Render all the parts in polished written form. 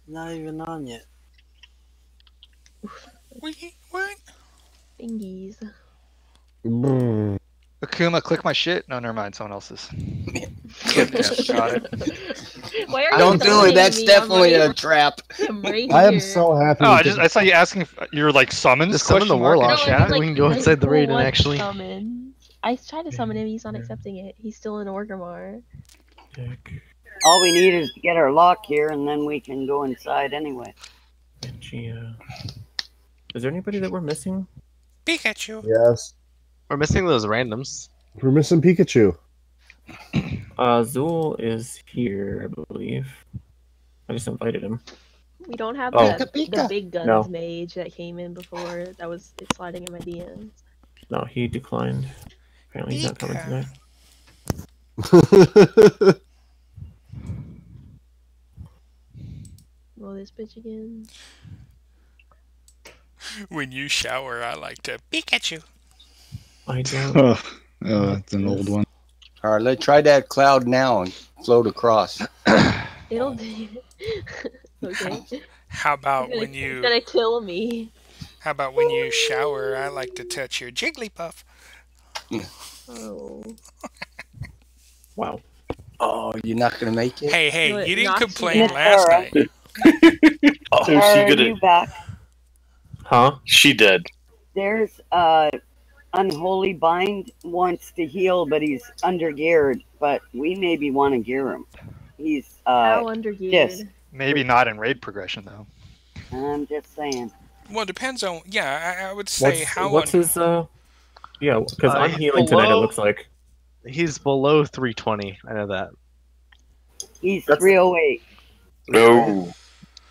Not even on yet. What? Fingies. Akuma, click my shit. No, never mind. Someone else's. Yep. Got it. Why are Don't you do it. That's me? definitely I'm a trap. I'm right I am here. so happy. Oh, I saw you asking if you're like summons. Just summon the question mark in warlock. No, I chat. mean, like, We can go like, inside the who raid and wants actually. summon? I tried to summon him. He's not accepting it. He's still in Orgrimmar. All we need is to get our lock here, and then we can go inside anyway. Is there anybody that we're missing? Pikachu. Yes. We're missing those randoms. We're missing Pikachu. Zool is here, I believe. I just invited him. We don't have Oh. the big guns No. mage that came in before. That was sliding in my DMs. No, he declined. Apparently he's not coming tonight. Roll this bitch again. When you shower, I like to Pikachu. I don't. It's an old one. Alright, try that cloud now and float across. It'll be okay. How about It's when you? gonna kill me. How about when you shower? I like to touch your Jigglypuff. Oh. Wow. Oh, you're not gonna make it? Hey, No, it you didn't knocks complain you last down. night. Oh, Are she you gonna? back? Huh? She did. There's Unholy Bind wants to heal, but he's under geared. But we maybe want to gear him. He's How undergeared? yes. Maybe not in raid progression though. I'm just saying. Well, it depends on. Yeah, I would say What's his Yeah, because I'm he's healing tonight. It below- looks like. He's below 320. I know that. He's 308. No.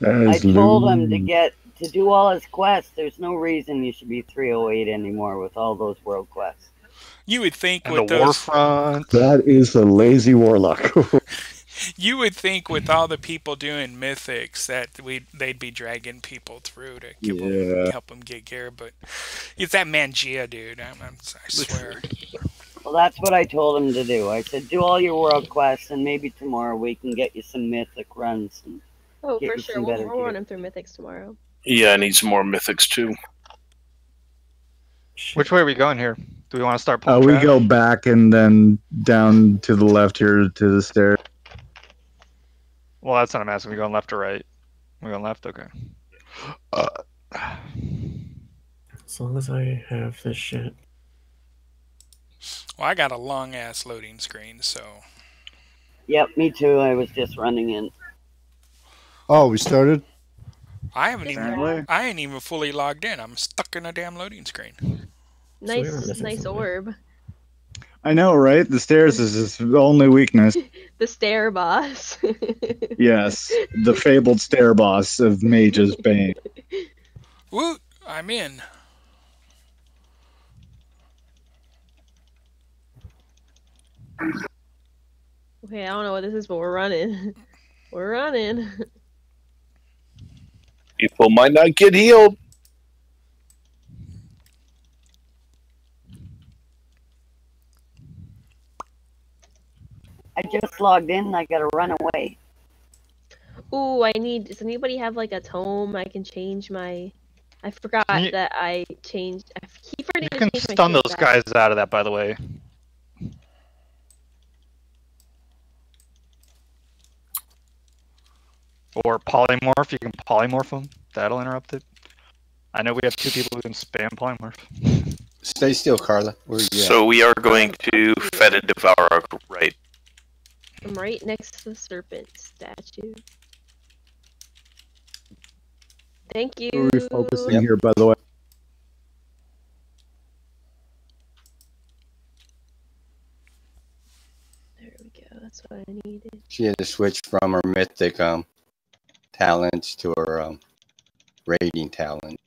I told him to do all his quests. There's no reason you should be 308 anymore with all those world quests. You would think And with the those. Warfront. That is a lazy warlock. You would think with all the people doing mythics that they'd be dragging people through to give them, help them get gear, but it's that Mangia dude. I swear. Well, that's what I told him to do. I said, do all your world quests, and maybe tomorrow we can get you some mythic runs. And Oh, get for you sure. some We'll better run gear. him through mythics tomorrow. Yeah, I need some more mythics too. Which way are we going here? Do we want to start pulling We trash? go back and then down to the left here to the stairs. Well, that's not I'm asking. We going left or right? We going left? Okay. As long as I have this shit. Well, I got a long ass loading screen, so Yep, me too. I was just running in. Oh, we started? I ain't Apparently. even fully logged in. I'm stuck in a damn loading screen. Nice, missing nice something. orb. I know, right? The stairs is his only weakness. The stair boss. Yes, the fabled stair boss of Mage's Bane. Woot! I'm in. Okay, I don't know what this is, but we're running. We're running. People might not get healed. I just logged in and I gotta run away. Ooh, does anybody have like a tome I can change my... I forgot You- that I changed... I keep You forgetting to can change my stun shield those back. guys out of that, by the way. Or polymorph. You can polymorph them. That'll interrupt it. I know we have 2 people who can spam polymorph. Stay still, Carla. Where you at? So we are going to Fed and Devour, right? I'm right next to the serpent statue. Thank you. Who are we focusing here, by the way? There we go. That's what I needed. She had to switch from her mythic talents to her raiding talent.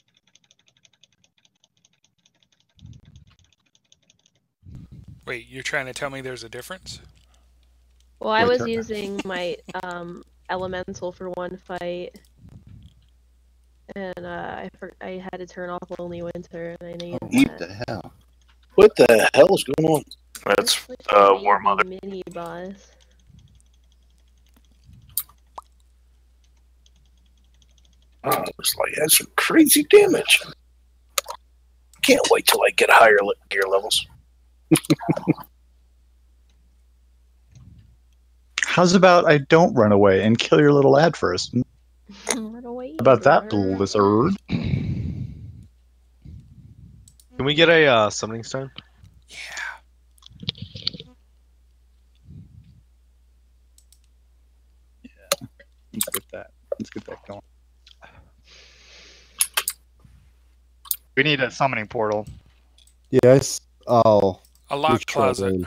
Wait, you're trying to tell me there's a difference? Well, I Wait, was using my elemental for one fight, and I had to turn off Lonely Winter, and I needed What that. the hell? What the hell is going on? That's Like a War baby Mother. mini boss. Oh, it's like that's some crazy damage. Can't wait till I get higher gear levels. How's about I don't run away and kill your little lad first? Run away, How about that, brother. lizard? Can we get a summoning stone? Let's get that. Let's get that going. We need a summoning portal. Yes. Oh. A locked closet.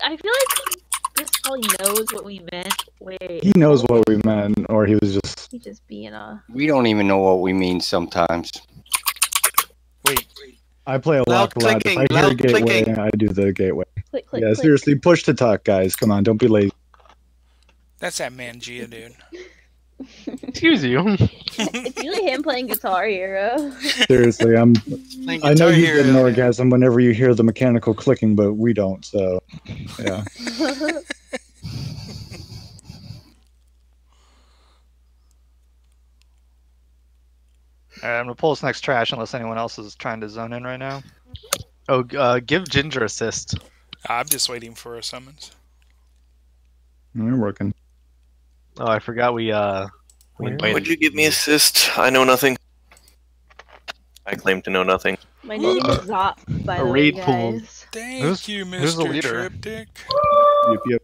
I feel like Chris probably knows what we meant. Wait. He knows what we meant, or he was just. He's just being a. We don't even know what we mean sometimes. Wait. I play a Loud lock lad. If I hear gateway, I do the gateway. Click, click, Yeah, click. seriously, push to talk, guys. Come on, don't be lazy. That's that Mangia dude. Excuse you. It's usually him playing Guitar Hero. Seriously, I know Guitar you get an Hero. orgasm whenever you hear the mechanical clicking, but we don't. So, yeah. Alright, I'm gonna pull this next trash unless anyone else is trying to zone in right now. Oh, give Ginger assist. I'm just waiting for a summons. We're working. Oh, I forgot we Would you give me assist? I know nothing. I claim to know nothing. My name is Zop, by A the way, raid pool. guys. Thank you, who's the Mr. leader? Triptych. Yep.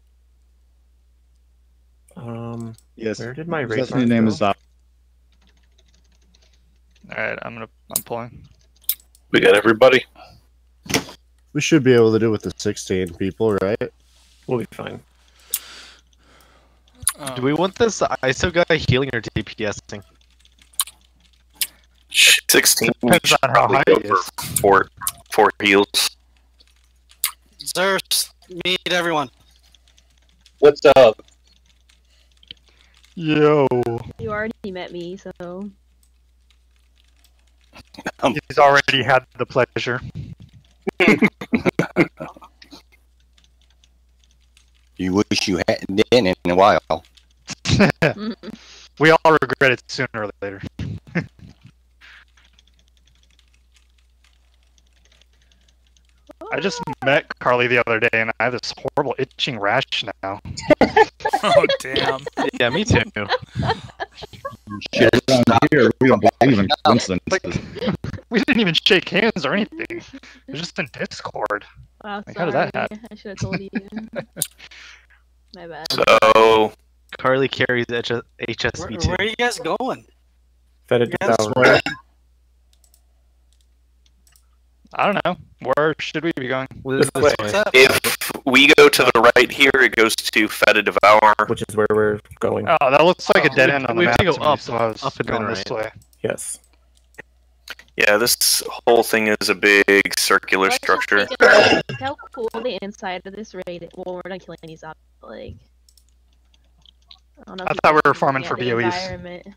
Yes. Where did my raid His name go? is Zop. Alright, I'm pulling. We got everybody. We should be able to do it with the 16 people, right? We'll be fine. Do we want this ISO guy healing or DPSing? 16. We Depends should on how probably high go it is. for four heals. Zerst, meet everyone. What's up? Yo. You already met me, so. He's already had the pleasure. You wish you hadn't been in a while. We all regret it sooner or later. I just met Carly the other day and I have this horrible itching rash now. Oh, damn. Yeah, me too. Shit, around here, we don't believe in coincidences. We didn't even shake hands or anything. It was just in Discord. Wow, Like, sorry. how did that happen? I should have told you. My bad. So, Carly carries HSV2. Where are you guys going? Fetid Yes. Devour. I don't know. Where should we be going? This way, What's up? if we go to the right here, it goes to Feta Devour. which is where we're going. Oh, that looks like a dead end on the we have map. to go to me, up, so I was up and going then this right. way. Yes. Yeah, this whole thing is a big circular Let's just structure. take a look at how cool the inside of this raid. Well, we're not killing any zombies, but like. I don't know. I if you thought we were guys farming can for get the BOEs. environment.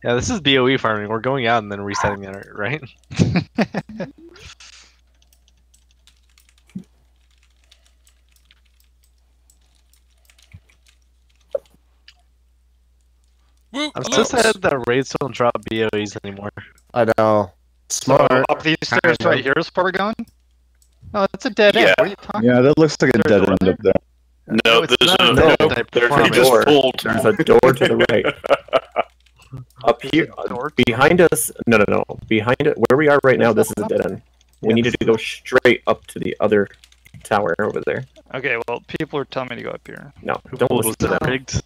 Yeah, this is BOE farming. We're going out and then resetting it, right? Woo, I'm so oops. sad that raids don't drop BOEs anymore. I know. So Smart. up these stairs right here is where we're going? No, it's a dead end. Yeah. What are you talking Yeah, that looks like a Is there a dead door end up there. No, it's there's not no. a dead end, I They promise. just pulled. There's a door to the right. Up here, Door? behind us. No. Behind it, where we are right now, this is a dead end. We needed to go straight up to the other tower over there. Okay, well, people are telling me to go up here. No, don't Was listen to it them. rigged?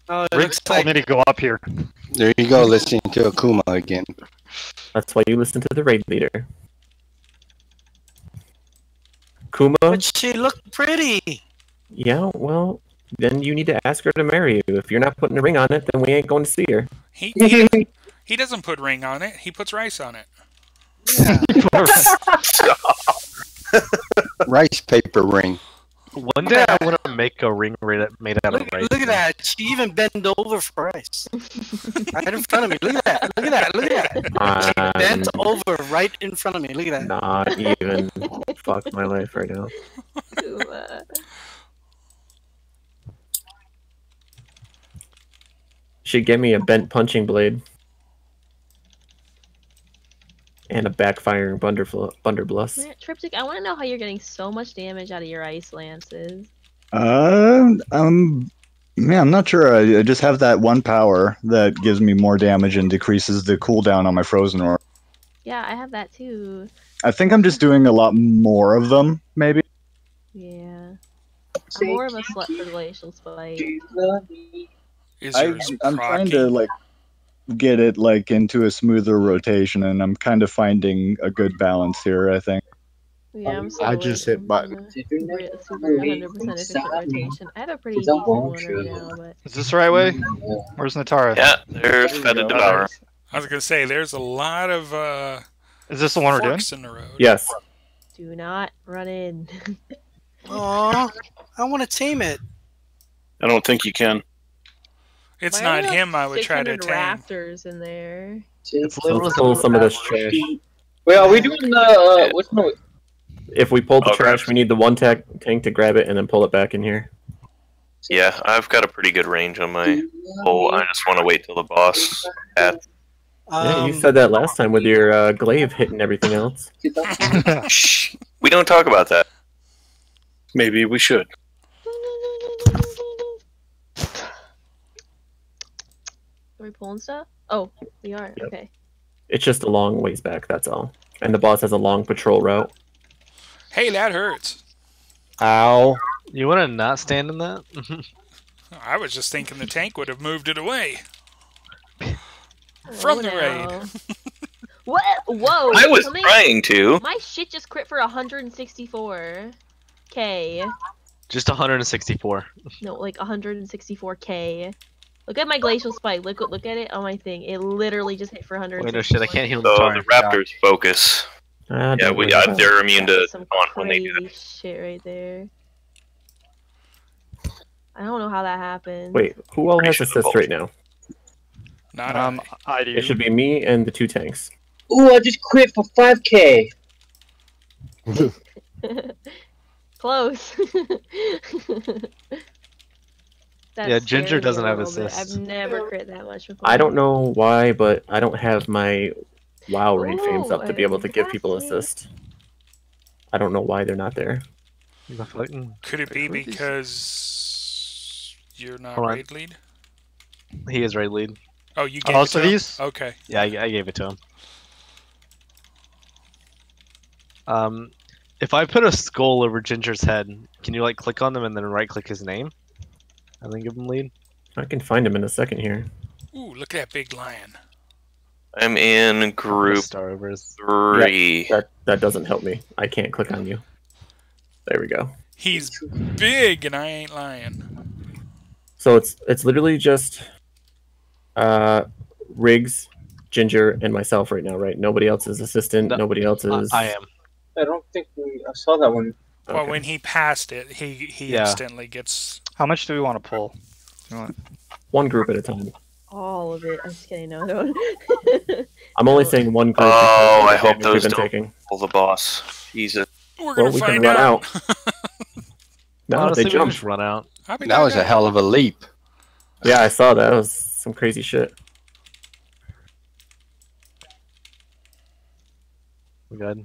Oh, it Rick looks told like me to go up here. There you go, listening to Akuma again. That's why you listen to the raid leader. Kuma? but she looked pretty. Yeah, well, then you need to ask her to marry you. If you're not putting a ring on it, then we ain't going to see her. He doesn't put ring on it. He puts rice on it. Rice paper ring. One day I want to make a ring made out of rice. Look at that. She even bent over for rice. Right in front of me. Look at that. Look at that. Look at that. She bent over right in front of me. Look at that. Not even. Fuck my life right now. She'd get me a bent punching blade. And a backfiring Bunderblust. Triptych, I want to know how you're getting so much damage out of your ice lances. Man, I'm not sure. I just have that one power that gives me more damage and decreases the cooldown on my frozen orb. Yeah, I have that too. I think I'm just doing a lot more of them, maybe. Yeah. I'm more of a slut for Glacial Spike. I'm trying to like get it like into a smoother rotation, and I'm kind of finding a good balance here, I think. Yeah, I'm I just hit button. super 100% efficient rotation. I have a pretty decent one right now, but Is this the right way? Where's Natara? Yeah, there's Fed and Devour. I was gonna say there's a lot of Is this the one we're doing? forks in the road. Yes. do not run in. Aw, I want to tame it. I don't think you can. It's Why not are there him I would try to 600 tame. raptors in there. Let's pull some of this trash. Wait, are we doing the what's no? If we pull the trash, we need the one tank to grab it and then pull it back in here. Yeah, I've got a pretty good range on my pole. I just want to wait till the boss. Yeah, you said that last time with your glaive hitting everything else. Shh. We don't talk about that. Maybe we should. Are we pulling stuff? Oh, we are. Yep. Okay. It's just a long ways back, that's all. And the boss has a long patrol route. Hey, that hurts. Ow. You want to not stand in that? I was just thinking the tank would have moved it away from the raid. What? Whoa! I was something- trying to. My shit just crit for 164k. Just 164. No, like 164k. Look at my glacial spike. Look at it on my thing. It literally just hit for 100. Wait, no shit, I can't heal So the the Raptors focus. Yeah, they're immune to some taunt when they do crazy shit right there. I don't know how that happened. Wait, who all has assist right now? Not I do. It should be me and the two tanks. Ooh, I just quit for 5k. Close. That Yeah, scared Ginger me doesn't a have little bit. assists. I've never crit that much before. I don't know why, but I don't have my WoW raid fames up to be able to give people exactly. assist. I don't know why they're not there. Could it be because you're not Hold on. raid lead? He is raid lead. Oh, you gave Also it to him? these? Okay. Yeah, I gave it to him. If I put a skull over Ginger's head, can you like click on them and then right click his name? And then give him lead? I can find him in a second here. Ooh, look at that big lion. I'm in group Star over his... 3. Yeah, that doesn't help me. I can't click on you. There we go. He's big and I ain't lying. So it's literally just Riggs, Ginger, and myself right now, right? Nobody else is assistant. No, nobody else is. I am. I don't think I saw that one. Well, Okay. when he passed it, he Yeah. instantly gets... How much do we want to pull? You want... One group at a time. All of it. I'm just kidding. No, no. I'm only saying one group. Oh, because I of the hope damage those we've been don't taking. pull the boss. Jesus. We're gonna Well, we can find run out. No, Honestly, they we can jumped. just run out. I'll be That was a back. hell of a leap. Yeah, I saw that. That was some crazy shit. We good.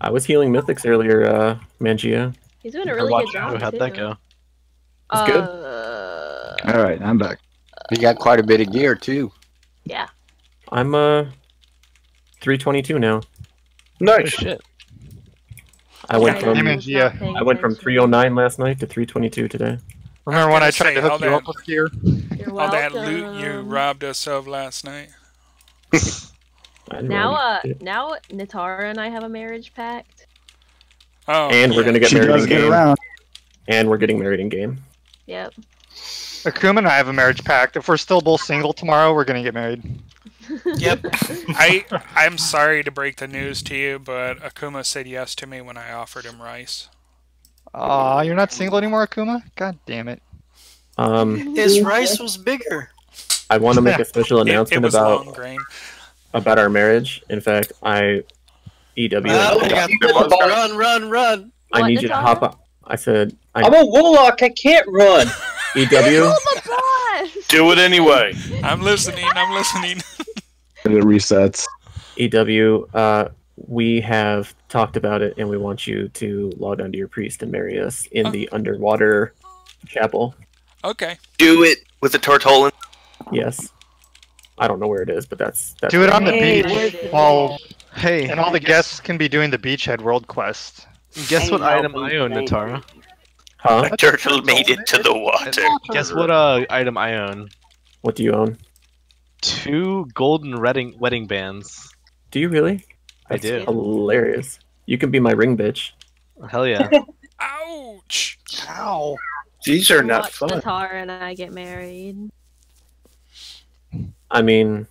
I was healing mythics earlier, Mangia. He's doing a really good job. How'd too. that go? It's good. All right, I'm back. You got quite a bit of gear too. Yeah. I'm 322 now. Oh, Nice. shit. I went from Yeah. I went from 309 last night to 322 today. Remember when I tried to all hook you that- up with gear? You're All that welcome. loot you robbed us of last night. I didn't Now, really- now Natara and I have a marriage pact. Oh, and we're gonna get She married does in get game. around. And we're getting married in game. Yep. Akuma and I have a marriage pact. If we're still both single tomorrow, we're gonna get married. Yep. I'm sorry to break the news to you, but Akuma said yes to me when I offered him rice. Aw, you're not single anymore, Akuma? God damn it. His rice was bigger. I want to make a special announcement was long grain. about our marriage. In fact, EW. Run. I need you to hop up. I said. I'm a warlock. I can't run. EW. Do it anyway. I'm listening. And it resets. EW. We have talked about it, and we want you to log on to your priest and marry us in the underwater chapel. Okay. Do it with the tortolin. Yes. I don't know where it is, but that's Do it on the beach while Hey, and all the guests can be doing the beachhead world quest. Guess what item I own, Natara? Huh? A turtle made it to the water. Guess what item I own? What do you own? 2 golden wedding bands. Do you really? I do. Hilarious. You can be my ring bitch. Hell yeah. Ouch! Ow! These are not Watch fun. Natara and I get married. I mean,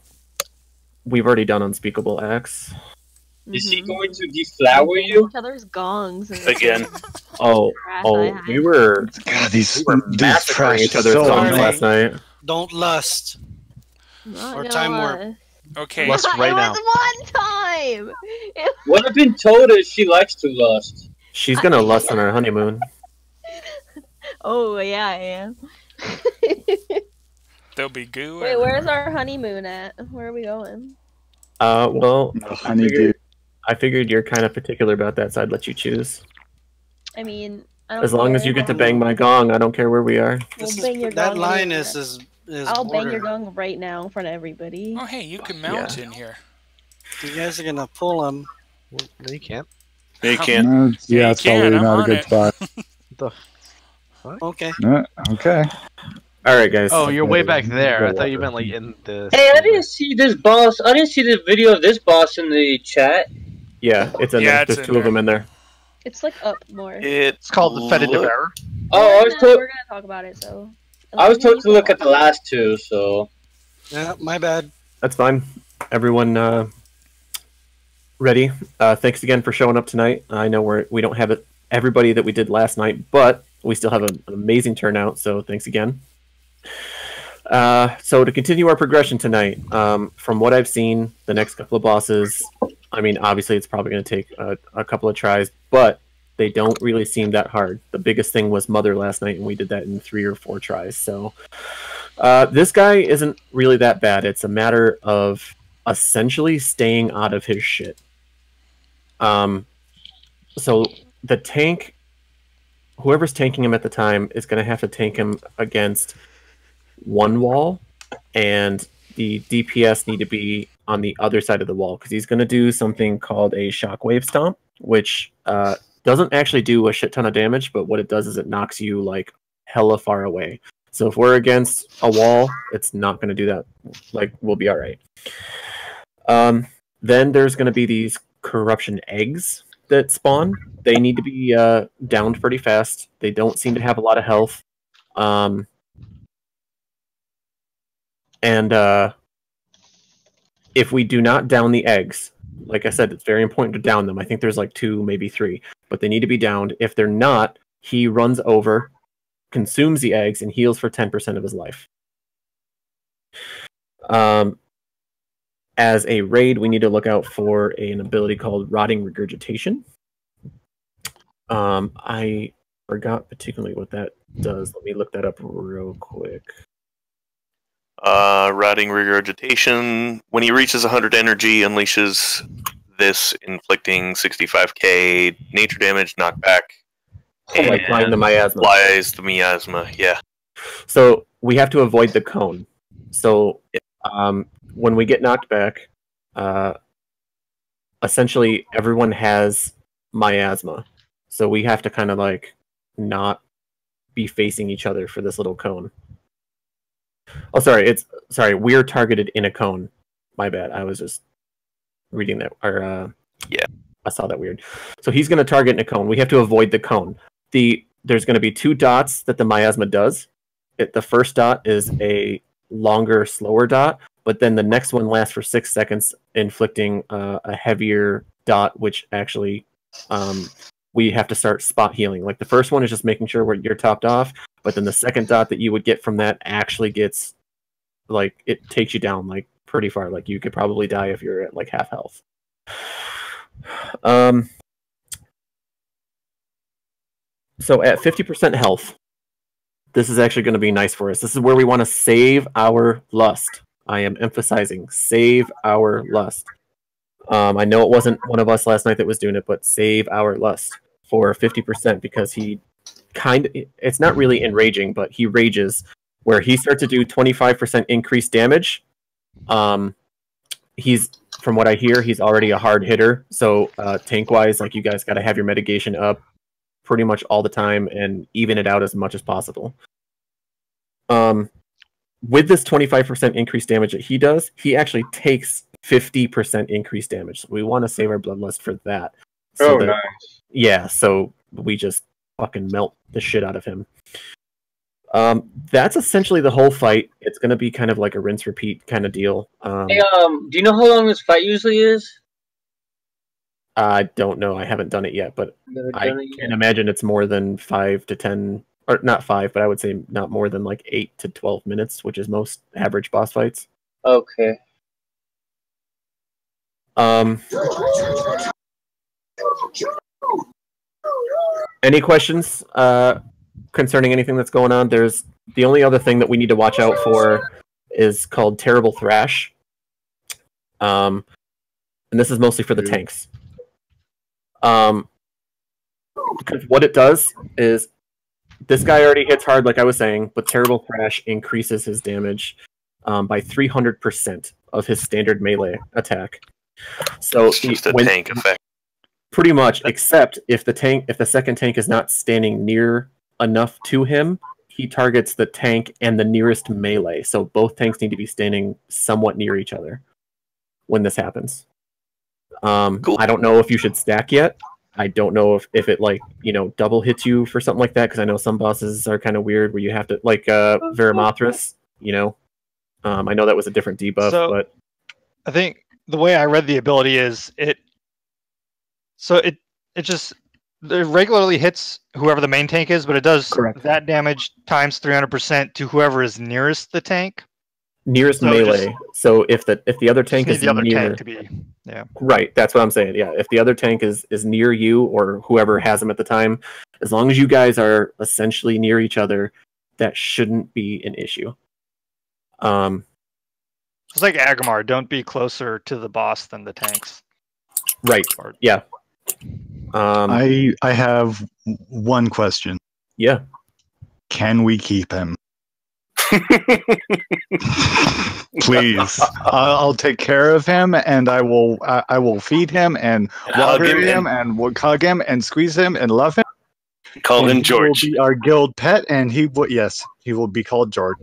we've already done unspeakable acts. Is he going to deflower you? Each other's gongs. And Again. We were. God, these massacring each other's so songs annoying. last night. Don't lust. Not Or gonna time warp. lie. Okay. Lust right it now. was one time. What I've been told is she likes to lust. She's gonna lust on our honeymoon. Oh yeah, I am. There'll be goo. Wait, where's our honeymoon at? Where are we going? Well, honeydew. I figured you're kind of particular about that, so I'd let you choose. I mean, I don't As long as you get to bang my gong, I don't care where we are. We'll bang your That gong line anywhere. is I'll bang border. your gong right now in front of everybody. Oh, hey, you can mount in here. You guys are gonna pull him. No, you can't. You can't. No, yeah, it's can, probably I'm not a on good it. spot. The fuck? Okay. Okay. All right, guys. Oh, you're way back there. I thought you meant like in the. Hey, I didn't see this boss. I didn't see the video of this boss in the chat. Yeah, it's in there. There's 2 of them in there. It's like up more. It's called the Fetitive Error. Oh, I was told. We're gonna talk about it, so. I was told to look at the last 2, so. Yeah, my bad. That's fine. Everyone ready? Thanks again for showing up tonight. I know we don't have everybody that we did last night, but we still have an amazing turnout, so thanks again. So to continue our progression tonight, from what I've seen, the next couple of bosses, I mean, obviously it's probably going to take a couple of tries, but they don't really seem that hard. The biggest thing was Mother last night, and we did that in 3 or 4 tries. So this guy isn't really that bad. It's a matter of essentially staying out of his shit. So the tank, whoever's tanking him at the time, is going to have to tank him against one wall, and the DPS need to be on the other side of the wall, because he's going to do something called a shockwave stomp, which doesn't actually do a shit ton of damage, but what it does is it knocks you like hella far away. So if we're against a wall, it's not going to do that. Like, we'll be all right. Then there's going to be these corruption eggs that spawn. They need to be downed pretty fast. They don't seem to have a lot of health. And if we do not down the eggs, like I said, it's very important to down them. I think there's like 2, maybe 3, but they need to be downed. If they're not, he runs over, consumes the eggs, and heals for 10% of his life. As a raid, we need to look out for an ability called Rotting Regurgitation. I forgot particularly what that does. Let me look that up real quick. Rotting Regurgitation. When he reaches 100 energy, unleashes this, inflicting 65k nature damage, knockback. And like flying the miasma. Flies the miasma, yeah. So we have to avoid the cone. So when we get knocked back, essentially everyone has miasma. So we have to kind of like not be facing each other for this little cone. Oh, sorry. We're targeted in a cone. My bad. I was just reading that. Or yeah, I saw that weird. So he's going to target in a cone. We have to avoid the cone. There's going to be 2 dots that the miasma does. The first dot is a longer, slower dot, but then the next one lasts for 6 seconds, inflicting a heavier dot, which actually we have to start spot healing. Like the first one is just making sure you're topped off, but then the second dot that you would get from that actually gets, like, it takes you down like pretty far. Like you could probably die if you're at like half health. So at 50% health, this is actually going to be nice for us. This is where we want to save our lust. I am emphasizing save our lust. I know it wasn't one of us last night that was doing it, but save our lust for 50% because he it's not really enraging, but he rages where he starts to do 25% increased damage. He's, from what I hear, he's already a hard hitter. So tank wise, like, you guys got to have your mitigation up pretty much all the time and even it out as much as possible. With this 25% increased damage that he does, he actually takes 50% increased damage. So we want to save our bloodlust for that. So nice. Yeah, so we just fucking melt the shit out of him. That's essentially the whole fight. It's going to be kind of like a rinse repeat kind of deal. Hey, do you know how long this fight usually is? I don't know. I haven't done it yet, but I can imagine it's more than 5 to 10, or not 5, but I would say not more than like 8 to 12 minutes, which is most average boss fights. Okay. Any questions concerning anything that's going on? There's the only other thing that we need to watch out for is called Terrible Thrash. And this is mostly for the tanks. Because what it does is this guy already hits hard, like I was saying, but Terrible Thrash increases his damage by 300% of his standard melee attack. So it's just a tank effect. Pretty much, except if the second tank is not standing near enough to him, he targets the tank and the nearest melee. So both tanks need to be standing somewhat near each other when this happens. Cool. I don't know if you should stack yet. I don't know if it, like, you know, double hits you for something like that, because I know some bosses are kind of weird where you have to, like Veramothras, you know. I know that was a different debuff, but I think the way I read the ability is it regularly hits whoever the main tank is, but it does that damage times 300% to whoever is nearest the tank. Nearest melee. So if the other tank is the other near, tank to be, yeah. Right, that's what I'm saying. Yeah, if the other tank is near you or whoever has him at the time, as long as you guys are essentially near each other, that shouldn't be an issue. It's like Agamar. Don't be closer to the boss than the tanks. Right. Yeah. I have one question. Yeah. Can we keep him? Please. I'll take care of him, and I will feed him and water him and we'll hug him and squeeze him and love him. Call him George. He will be our guild pet, and he will be called George.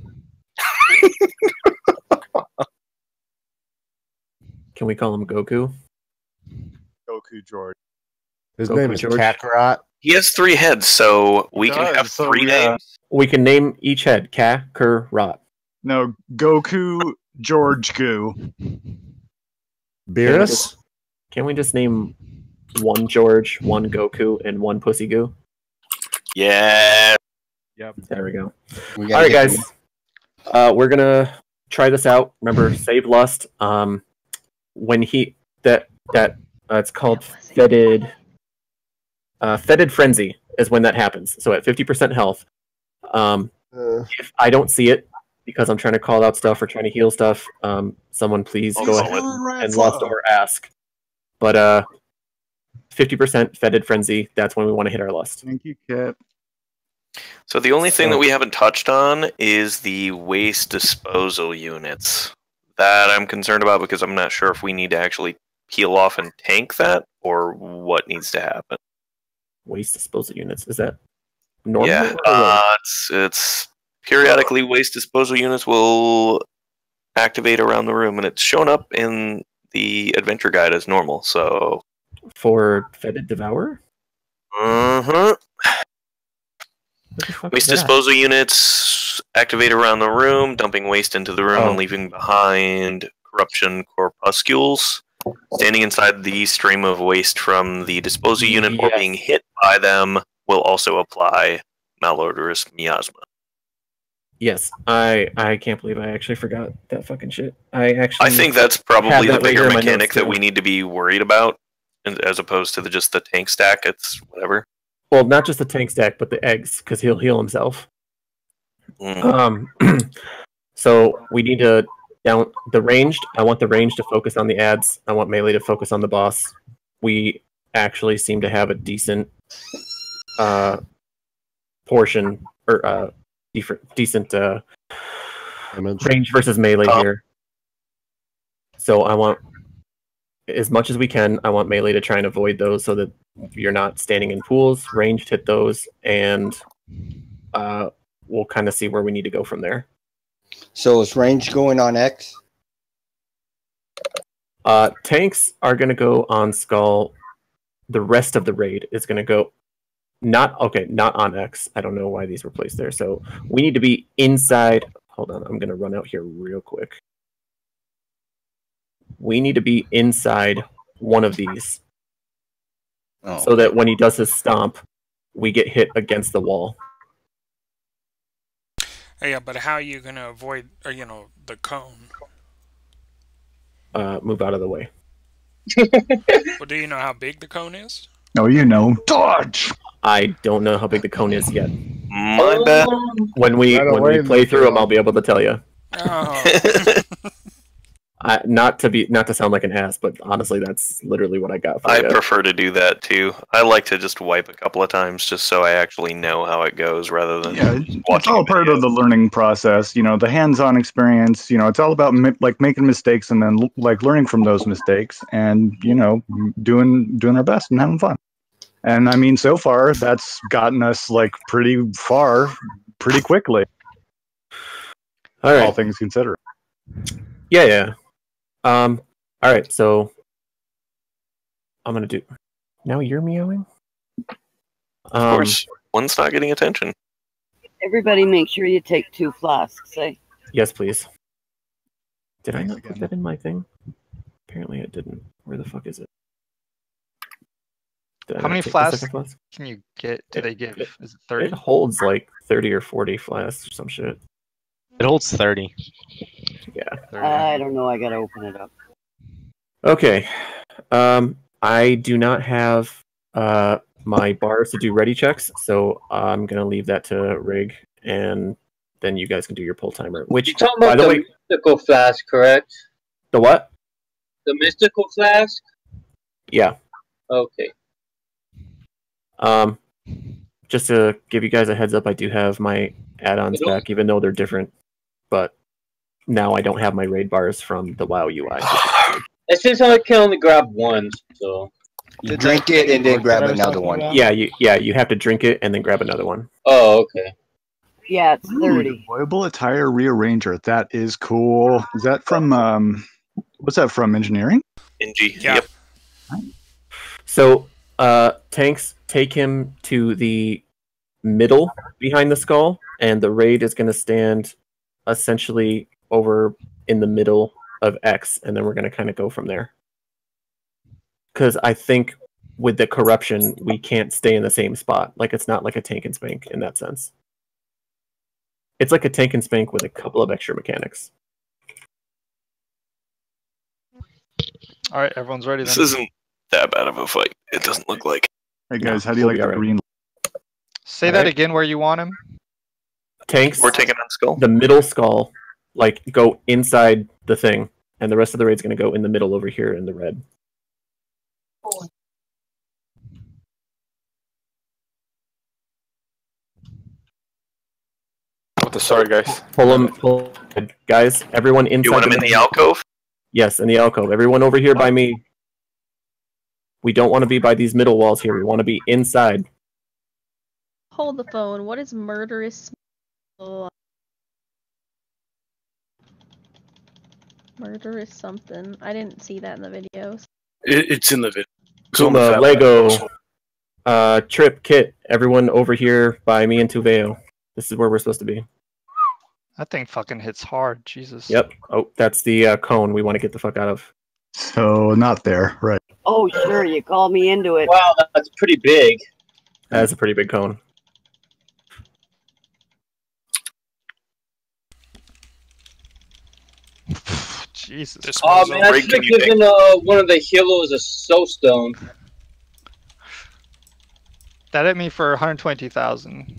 Can we call him Goku? Goku George. His Goku name is George. Kakarot. He has 3 heads, so we can have 3 names. We can name each head Kakarot. No, Goku George Goo. Beerus? Can we just name one George, one Goku, and one Pussy Goo? Yeah. Yep. There we go. All right, guys. We're gonna try this out. Remember, save lust. When it's called fetid frenzy is when that happens. So at 50% health, if I don't see it because I'm trying to call out stuff or trying to heal stuff, someone please go ahead and lust or ask. But 50% fetid frenzy, that's when we want to hit our lust. Thank you, Cap. So the only thing that we haven't touched on is the waste disposal units. That I'm concerned about because I'm not sure if we need to actually heal off and tank that or what needs to happen. Waste disposal units, is that normal? Yeah, it's periodically waste disposal units will activate around the room, and it's shown up in the adventure guide as normal. So for fetid devourer. Waste disposal units activate around the room, dumping waste into the room and leaving behind corruption corpuscles. Standing inside the stream of waste from the disposal unit or being hit apply them will also apply malodorous miasma. Yes, I can't believe I actually forgot that fucking shit. I think that's probably have the that right bigger here in my mechanic notes, that too. we need to be worried about, as opposed to just the tank stack. It's whatever. Well, not just the tank stack, but the eggs, because he'll heal himself. So we need to down the ranged. I want the ranged to focus on the ads. I want melee to focus on the boss. We actually seem to have a decent portion or decent range versus melee here. So I want, as much as we can, I want melee to try and avoid those so that you're not standing in pools. Ranged hit those, and we'll kind of see where we need to go from there. So is range going on X? Tanks are going to go on Skull. The rest of the raid is going to go not on X. I don't know why these were placed there. So we need to be inside. Hold on, I'm going to run out here real quick. We need to be inside one of these, so that when he does his stomp, we get hit against the wall. Yeah, but how are you gonna avoid, the cone? Move out of the way. Well, do you know how big the cone is? No, you know, dodge. I don't know how big the cone is yet. My bad. When we play through them, I'll be able to tell you. Oh. Not to sound like an ass, but honestly, that's literally what I got for I you. prefer to do that too. I like to just wipe a couple of times just so I actually know how it goes rather than It's all part of the learning process, you know, the hands-on experience. You know, it's all about making mistakes and then learning from those mistakes, and doing our best and having fun. And I mean, so far that's gotten us pretty far, pretty quickly. All right. All things considered. Yeah. All right. So I'm gonna do. Now you're meowing. Of course, one's not getting attention. Everybody make sure you take 2 flasks, eh? Yes, please. Did I not put that in my thing? Apparently it didn't. Where the fuck is it? How many flasks can you get? Do they give? Is it 30? It holds like 30 or 40 flasks or some shit. It holds 30. Yeah. I don't know. I gotta open it up. Okay. I do not have my bars to do ready checks, so I'm gonna leave that to Rig, and then you guys can do your pull timer. Which, You're talking about by the way, mystical flask, correct? the what? The mystical flask? Yeah. Okay. Just to give you guys a heads up, I do have my add-ons back, even though they're different. But now I don't have my raid bars from the WoW UI. It says I can only grab one, so. You drink it and then grab another one. Yeah, you have to drink it and then grab another one. Oh, okay. Yeah, it's 30. Deployable attire rearranger. That is cool. Is that from what's that from? Engineering? NG. Yeah. Yep. So, tanks, take him to the middle behind the skull, and the raid is going to stand essentially over in the middle of X, and then we're going to kind of go from there. Because I think with the corruption, we can't stay in the same spot. Like, it's not like a tank and spank in that sense. It's like a tank and spank with a couple of extra mechanics. All right, everyone's ready then. This isn't that bad of a fight. It doesn't look like. Hey guys, how do you like the green? Say that again where you want him. Tanks. We're taking on skull. The middle skull, go inside the thing, and the rest of the raid's going to go in the middle over here in the red. Sorry, guys. Pull them, guys. Everyone inside. You want him in the alcove? Yes, in the alcove. Everyone over here by me. We don't want to be by these middle walls here. We want to be inside. Hold the phone. What is murderous? Murderous something. I didn't see that in the videos. It's in the video. Kuma, Lego, Trip, Kit. Everyone over here by me and Tuveo. This is where we're supposed to be. That thing fucking hits hard. Jesus. Yep. Oh, that's the cone we want to get the fuck out of. So not there, right? Oh, sure. You called me into it. Wow, that's pretty big. That is a pretty big cone. Jesus. Oh man, I should have given one of the healers a soul stone. That hit me for 122,000.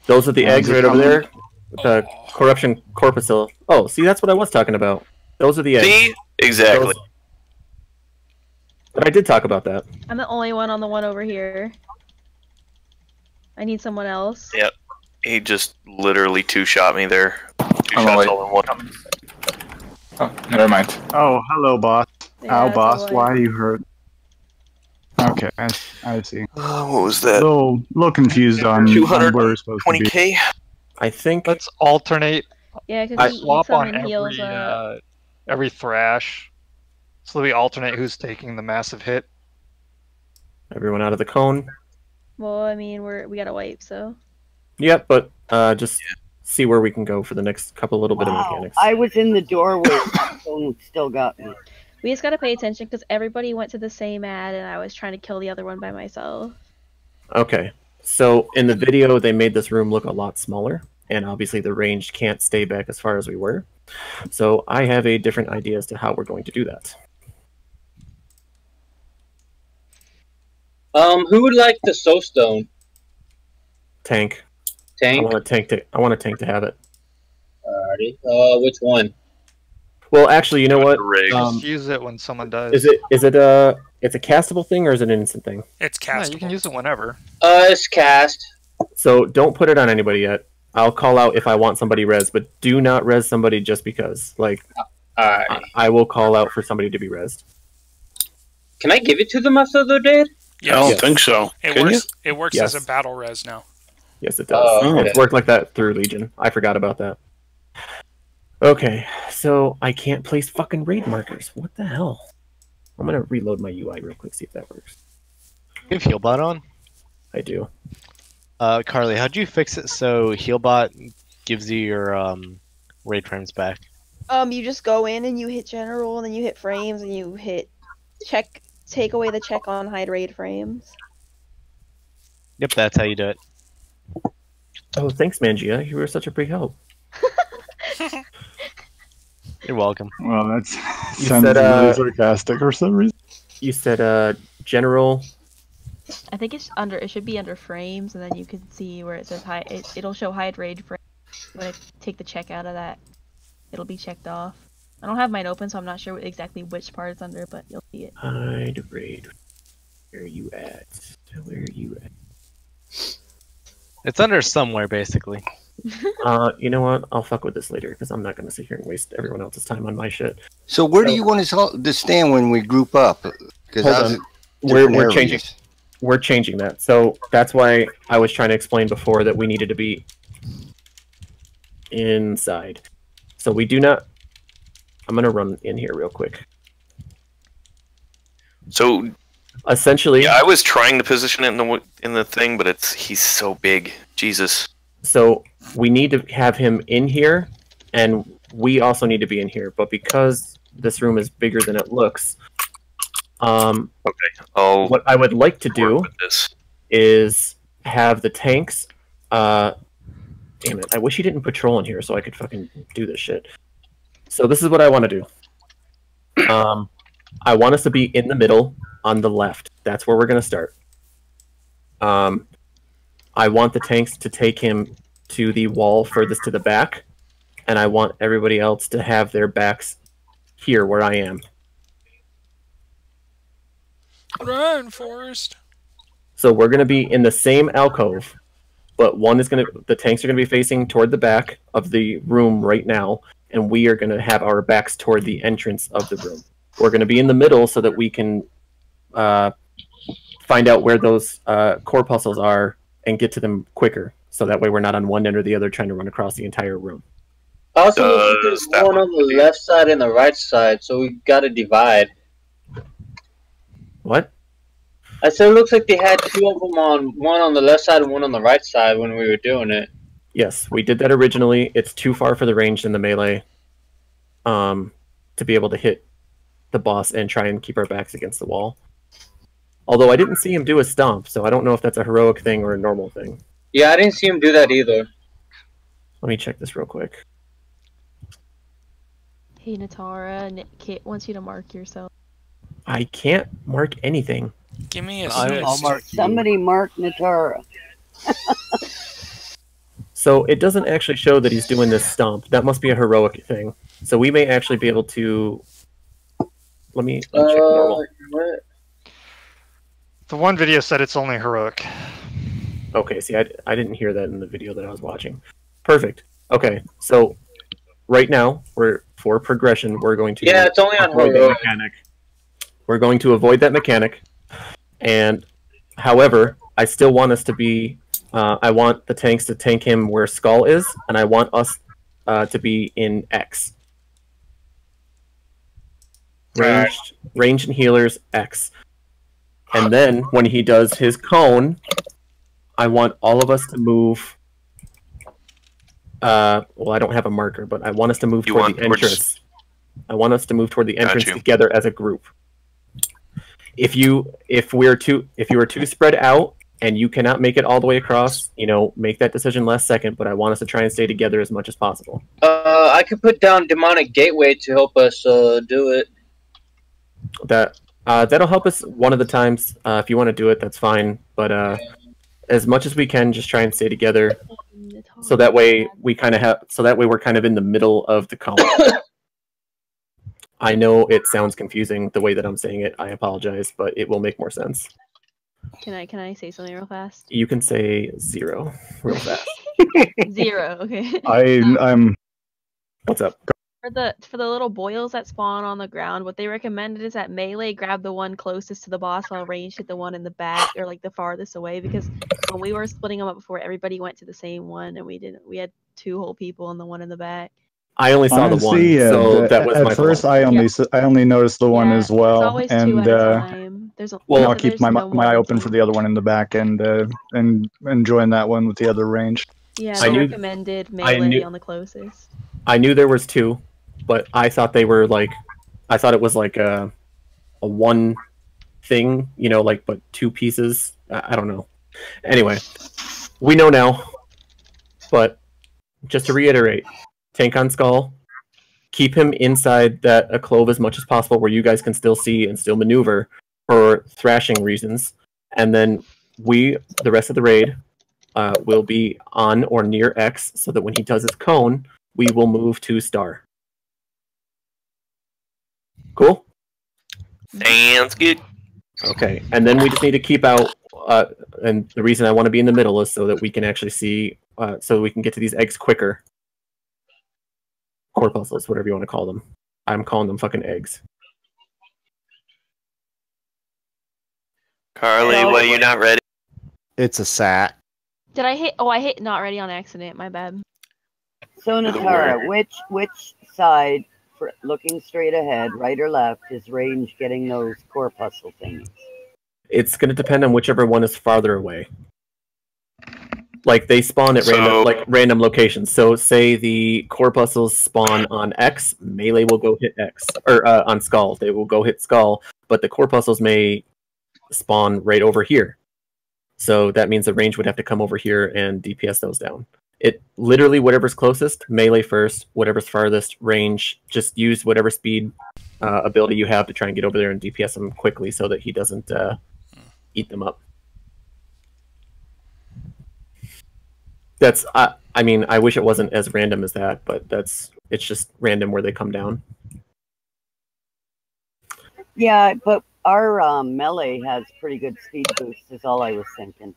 Those are the eggs is it right over coming? there. The corruption corpuscle. Oh, see, that's what I was talking about. Those are the eggs. See? Exactly. Those... But I did talk about that. I'm the only one on the one over here. I need someone else. Yep. He just literally two-shot me there. Two Oh, shots wait. all in one. Oh, never mind. Oh, hello, boss. Yeah, Ow, it's boss. alright. Why are you hurt? Okay, I see. What was that? Little confused on where we're supposed to be. 220k? I think. Let's alternate. Yeah, because I he swap eats them on and heals up. every thrash. So we alternate who's taking the massive hit. Everyone out of the cone. Well, I mean, we gotta wipe, so. Yep, but just see where we can go for the next little bit of mechanics. I was in the doorway. Phone still got me. We just gotta pay attention because everybody went to the same ad and I was trying to kill the other one by myself. Okay, so in the video they made this room look a lot smaller, and obviously the range can't stay back as far as we were. So I have a different idea as to how we're going to do that. Who would like the soul stone? Tank. Tank? I want a tank to have it. Alrighty. Which one? Well, actually, you know what? Just use it when someone does. Is it it's a castable thing or is it an instant thing? It's No, castable. you can use it whenever. It's cast. So don't put it on anybody yet. I'll call out if I want somebody res, but do not res somebody just because. Like, I will call out for somebody to be resed. Can I give it to them after they're dead? Yes. I don't think so. It Can works. you? It works Yes. as a battle res now. Yes, it does. Oh, okay. It's worked like that through Legion. I forgot about that. Okay, so I can't place fucking raid markers. What the hell? I'm gonna reload my UI real quick, see if that works. You have Healbot on? I do. Carly, how'd you fix it so Healbot gives you your raid frames back? You just go in and you hit general, and then you hit frames, and you hit check, take away the check on hide raid frames. Yep, that's how you do it. Oh, thanks, Mangia. You were such a big help. You're welcome. Well, that's You sounds said, really sarcastic for some reason. You said general. I think it's under. It should be under frames, and then you can see where it says hide. It'll show hide raid frame. When I take the check out of that, it'll be checked off. I don't have mine open, so I'm not sure exactly which part it's under, but you'll see it. Hide raid. Where are you at? Where are you at? It's under somewhere, basically. You know what? I'll fuck with this later because I'm not gonna sit here and waste everyone else's time on my shit. So where do you want us all to stand when we group up? Because Hold on. We're changing. We're changing that. So that's why I was trying to explain before that we needed to be inside. So we do not. I'm gonna run in here real quick. So essentially, yeah, I was trying to position it in the thing, but he's so big. Jesus. So we need to have him in here, and we also need to be in here. But because this room is bigger than it looks, okay. Oh, what I would like to do is have the tanks. Damn it! I wish he didn't patrol in here so I could fucking do this shit. So this is what I want to do. I want us to be in the middle on the left. That's where we're gonna start. I want the tanks to take him to the wall furthest to the back, and I want everybody else to have their backs here where I am. Run, Forrest. So we're going to be in the same alcove, but the tanks are going to be facing toward the back of the room right now, and we are going to have our backs toward the entrance of the room. We're going to be in the middle so that we can find out where those corpuscles are and get to them quicker, so that way we're not on one end or the other trying to run across the entire room. Also, there's one on the left side and the right side, so we gotta divide. What? I said it looks like they had two of them one on the left side and one on the right side when we were doing it. Yes, we did that originally. It's too far for the range in the melee to be able to hit the boss and try and keep our backs against the wall. Although I didn't see him do a stomp, so I don't know if that's a heroic thing or a normal thing. Yeah, I didn't see him do that either. Let me check this real quick. Hey, Natara, Kit wants you to mark yourself. I can't mark anything. Give me a I'll mark somebody mark Natara. So it doesn't actually show that he's doing this stomp. That must be a heroic thing. So we may actually be able to... Let me check normal. What? The one video said it's only heroic. Okay, see, I didn't hear that in the video that I was watching. Perfect. Okay, so right now, for progression, we're going to Yeah, it's only on avoid that heroic. mechanic. We're going to avoid that mechanic. And, however, I still want us to be... I want the tanks to tank him where Skull is, and I want us to be in X. Ranged and healers, X. And then, when he does his cone, I want all of us to move... well, I don't have a marker, but I want us to move toward the entrance. I want us to move toward the entrance together as a group. If you are too spread out and you cannot make it all the way across, make that decision last second. But I want us to try and stay together as much as possible. I could put down Demonic Gateway to help us do it. That'll help us one of the times. If you want to do it, that's fine. But as much as we can, just try and stay together. So that way we're kind of in the middle of the column. I know it sounds confusing the way that I'm saying it. I apologize, but it will make more sense. Can I say something real fast? You can say 0 real fast. 0, okay. I'm. What's up? For the little boils that spawn on the ground, what they recommended is that melee grab the one closest to the boss while range hit the one in the back or like the farthest away, because when we were splitting them up before, everybody went to the same one and we had 2 whole people and the one in the back. I only saw the one, so that was my at first fault. I only noticed the one as well, There's always 2 and at a time. I'll keep my eye open for the other one in the back and join that one with the other range. Yeah, they recommended melee on the closest. I knew there was 2, but I thought they were I thought it was like a one thing, but 2 pieces. I don't know. Anyway, we know now. But just to reiterate, tank on Skull, keep him inside a clove as much as possible where you guys can still see and still maneuver for thrashing reasons. And then the rest of the raid, will be on or near X so that when he does his cone, we will move to star. Cool? Sounds good. Okay, and then we just need to keep out, and the reason I want to be in the middle is so that we can actually see, so we can get to these eggs quicker. Corpuscles, whatever you want to call them. I'm calling them fucking eggs. Carly, why are you not ready? It's a sat. Did I hit? Oh, I hit not ready on accident. My bad. So Natara, which side, looking straight ahead, right or left, is range getting those corpuscle things? It's going to depend on whichever one is farther away. Like, they spawn at random locations. So, say the corpuscles spawn on X, melee will go hit X. Or on Skull, they will go hit Skull. But the corpuscles may spawn right over here. So that means the range would have to come over here and DPS those down. It literally, whatever's closest, melee first, whatever's farthest, range, just use whatever speed ability you have to try and get over there and DPS him quickly so that he doesn't eat them up. That's, I mean, I wish it wasn't as random as that, but it's just random where they come down. Yeah, but our melee has pretty good speed boost, is all I was thinking.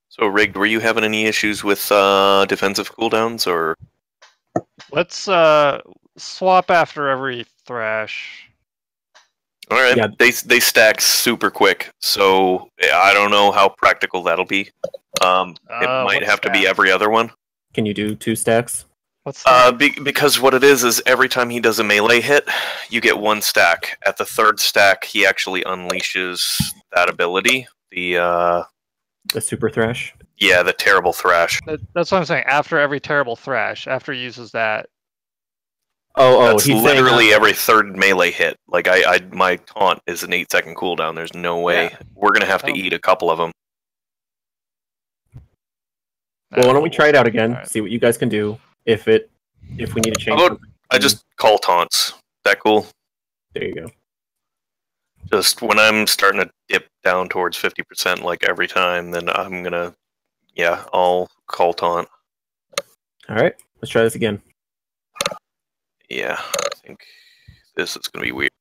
So, Rigged, were you having any issues with defensive cooldowns, or? Let's swap after every thrash. All right, yeah. They stack super quick, so I don't know how practical that'll be. It might have to be every other one. Can you do 2 stacks? Because what it is every time he does a melee hit, you get 1 stack. At the 3rd stack, he actually unleashes that ability. The super thrash? Yeah, the terrible thrash. That's what I'm saying. After every terrible thrash, after he uses that, That's he's saying, literally every third melee hit. Like my taunt is an 8-second cooldown. There's no way we're gonna have to eat a couple of them. Well, why don't we try it out again? See what you guys can do. If we need to change. I just call taunts. Is that cool? There you go. Just when I'm starting to dip down towards 50%, like every time, then I'm gonna, I'll call taunt. All right, let's try this again. Yeah, I think this is gonna be weird.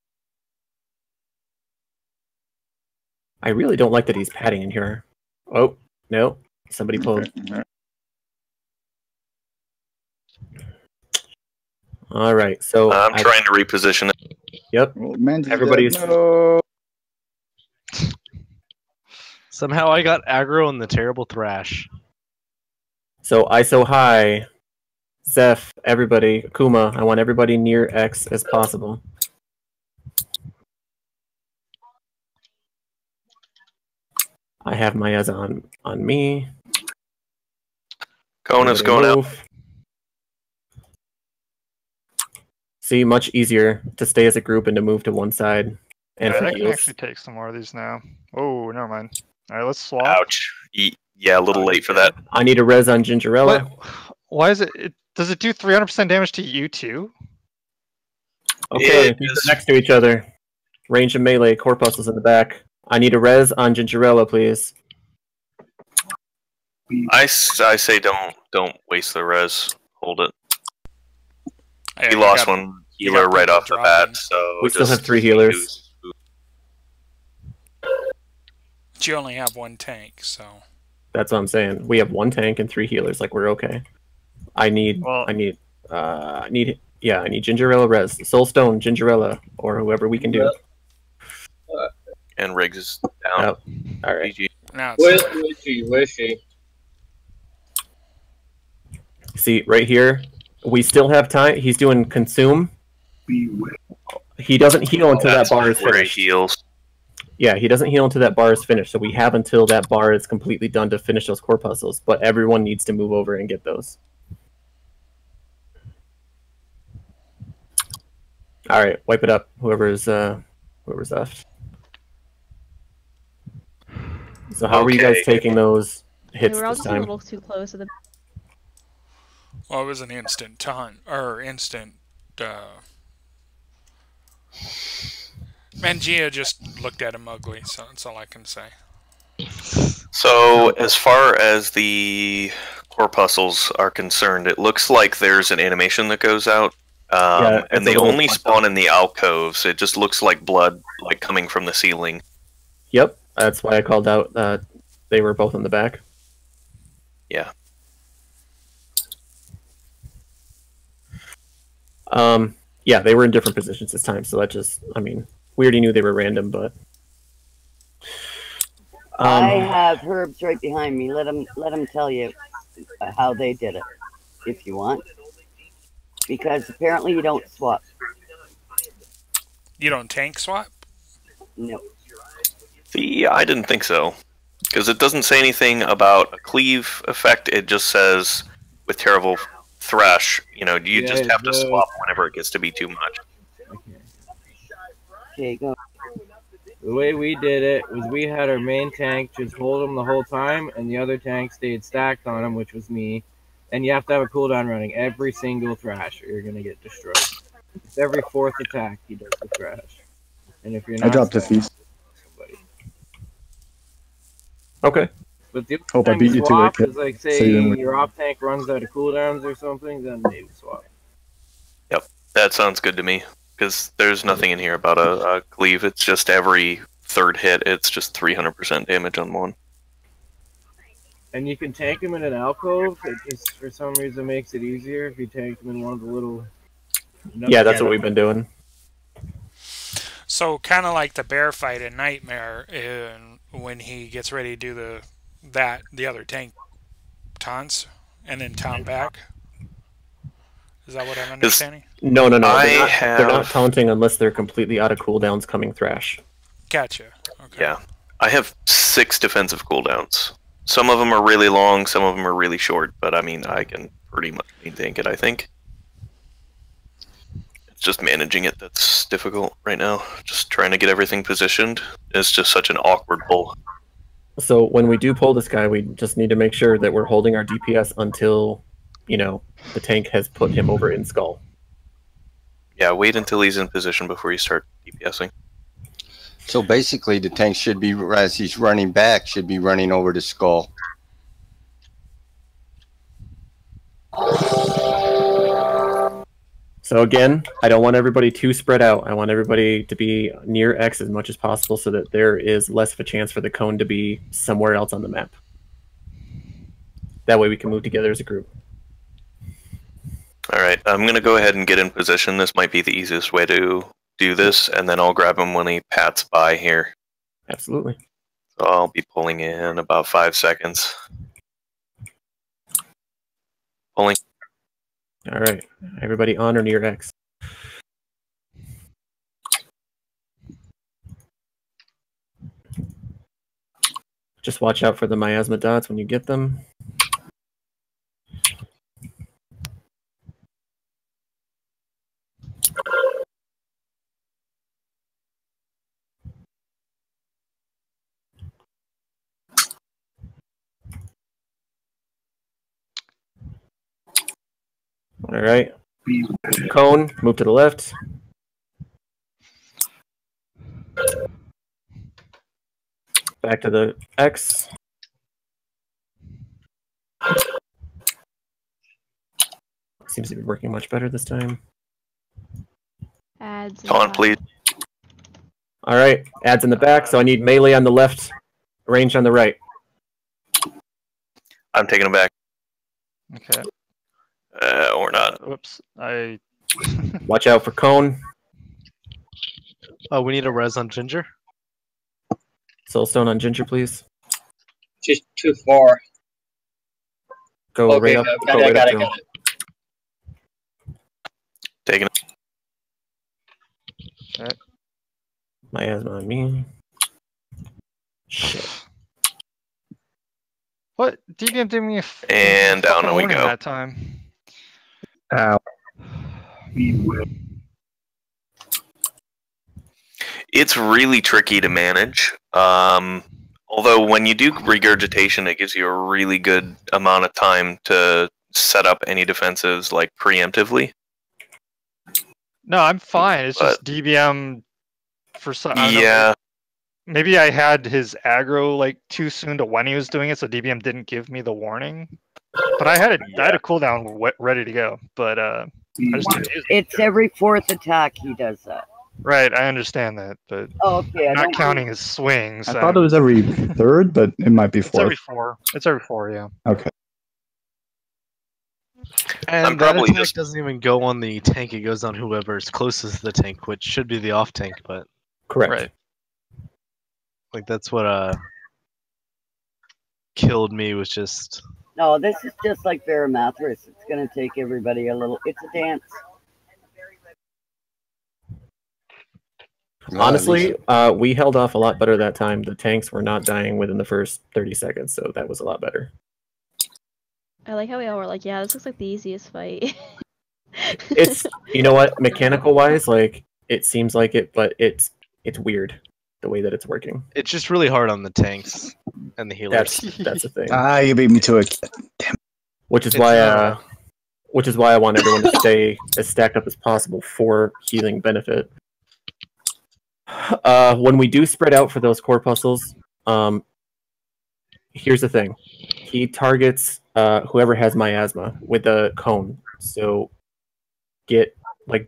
I really don't like that he's padding in here. Oh no, somebody pulled. All right, so I'm trying to reposition it. Yep. Everybody's. Somehow I got aggro on the terrible thrash. So ISO high, Zeph, everybody, Kuma. I want everybody near X as possible. I have my eyes on me. Kona's going out. See, much easier to stay as a group and to move to one side. And I can actually take some more of these now. Oh, never mind. All right, let's swap. Ouch. Yeah, a little late for that. I need a res on Gingerella. Why is it? Does it do 300% damage to you too? Okay, these are next to each other. Range and melee, corpuscles in the back. I need a res on Gingerella, please. I say don't waste the res. Hold it. We lost one healer right off the bat, so we still have 3 healers. But you only have 1 tank, so that's what I'm saying. We have 1 tank and 3 healers. Like we're okay. I need Gingerella res, Soulstone, Gingerella, or whoever we can do. And Riggs is down. Oh, all right. Where's she? See right here. We still have time. He's doing consume. He doesn't heal until that bar is finished. He heals. Yeah, he doesn't heal until that bar is finished. So we have until that bar is completely done to finish those corpuscles. But everyone needs to move over and get those. All right, wipe it up. Whoever's left. So how are you guys taking those hits We're all this just a time? little too close to the. well, it was an instant taunt or instant. Mangia just looked at him ugly, so that's all I can say. So, as far as the corpuscles are concerned, it looks like there's an animation that goes out, and they only spawn in the alcoves. It just looks like blood, like coming from the ceiling. Yep, that's why I called out that they were both in the back. Yeah. Yeah, they were in different positions this time, so that just, I mean, we already knew they were random, but... I have Herbs right behind me. Let him tell you how they did it, if you want. Because apparently you don't swap. You don't tank swap? No. See, I didn't think so. Because it doesn't say anything about a cleave effect, it just says, with terrible thrash, you just have to swap whenever it gets to be too much. Okay, go. The way we did it was we had our main tank just hold him the whole time, and the other tank stayed stacked on him, which was me. And you have to have a cooldown running every single thrash, or you're gonna get destroyed. It's every 4th attack he does the thrash. And if you're not, I dropped a feast. Okay. But the Hope I beat you to it. is like, say your op tank runs out of cooldowns or something, then maybe swap. Yep, that sounds good to me. Because there's nothing in here about a cleave. It's just every 3rd hit, it's just 300% damage on one. And you can tank him in an alcove. It just, for some reason, makes it easier if you tank him in one of the little... Yeah, that's what we've been doing. So, kind of like the bear fight in Nightmare, when he gets ready to do the other tank taunts, and then taunt back. Is that what I'm understanding? No. They're not taunting unless they're completely out of cooldowns coming thrash. Gotcha. Okay. Yeah. I have 6 defensive cooldowns. Some of them are really long, some of them are really short, but I mean, I can pretty much tank it, I think. just managing it that's difficult right now. Just trying to get everything positioned. It's just such an awkward pull. So when we do pull this guy, we just need to make sure that we're holding our DPS until, you know, the tank has put him over in skull. Yeah, wait until he's in position before you start DPSing. So basically, the tank should be, as he's running back, should be running over the skull. So again, I don't want everybody too spread out. I want everybody to be near X as much as possible so that there is less of a chance for the cone to be somewhere else on the map. That way we can move together as a group. Alright, I'm going to go ahead and get in position. This might be the easiest way to do this, and then I'll grab him when he pats by here. Absolutely. So I'll be pulling in about 5 seconds. Pulling. All right, everybody on or near X. Just watch out for the miasma dots when you get them. All right. Cone, move to the left. Back to the X. Seems to be working much better this time. Adds. Come on, please. All right, adds in the back, so I need melee on the left, range on the right. I'm taking him back. Okay. Or not. Whoops. I. Watch out for cone. Oh, we need a res on Ginger. Soulstone on Ginger, please. Just too far. Go Okay, right up. got Go it, right got up it, to got him. Taking it. Okay. Miasma on me. Shit. What? DBM did me a And down we warning go. that time. Ow. It's really tricky to manage. Although when you do regurgitation, it gives you a really good amount of time to set up any defensives like preemptively. No, I'm fine. It's just DBM for some. Yeah. Maybe I had his aggro like too soon to when he was doing it, so DBM didn't give me the warning. But I had a cooldown ready to go. But I just didn't use it. It's every fourth attack he does that. Right, I understand that, but Okay, I not don't counting his swings. I thought it was every third, but it might be It's every fourth. 4. It's every 4, yeah. Okay. And I'm that probably attack just- doesn't even go on the tank, it goes on whoever is closest to the tank, which should be the off tank, but Correct. Right. like that's what killed me was just No, this is just like Varamathras. It's going to take everybody a little. It's a dance. Honestly, we held off a lot better that time. The tanks were not dying within the first 30 seconds, so that was a lot better. I like how we all were like, yeah, this looks like the easiest fight. It's, you know what, mechanical wise, like it seems like it, but it's weird the way that it's working. it's just really hard on the tanks and the healers. That's the thing. You beat me to it. Damn. Which is It's, why I want everyone to stay as stacked up as possible for healing benefit. When we do spread out for those corpuscles, here's the thing. He targets whoever has miasma with a cone. So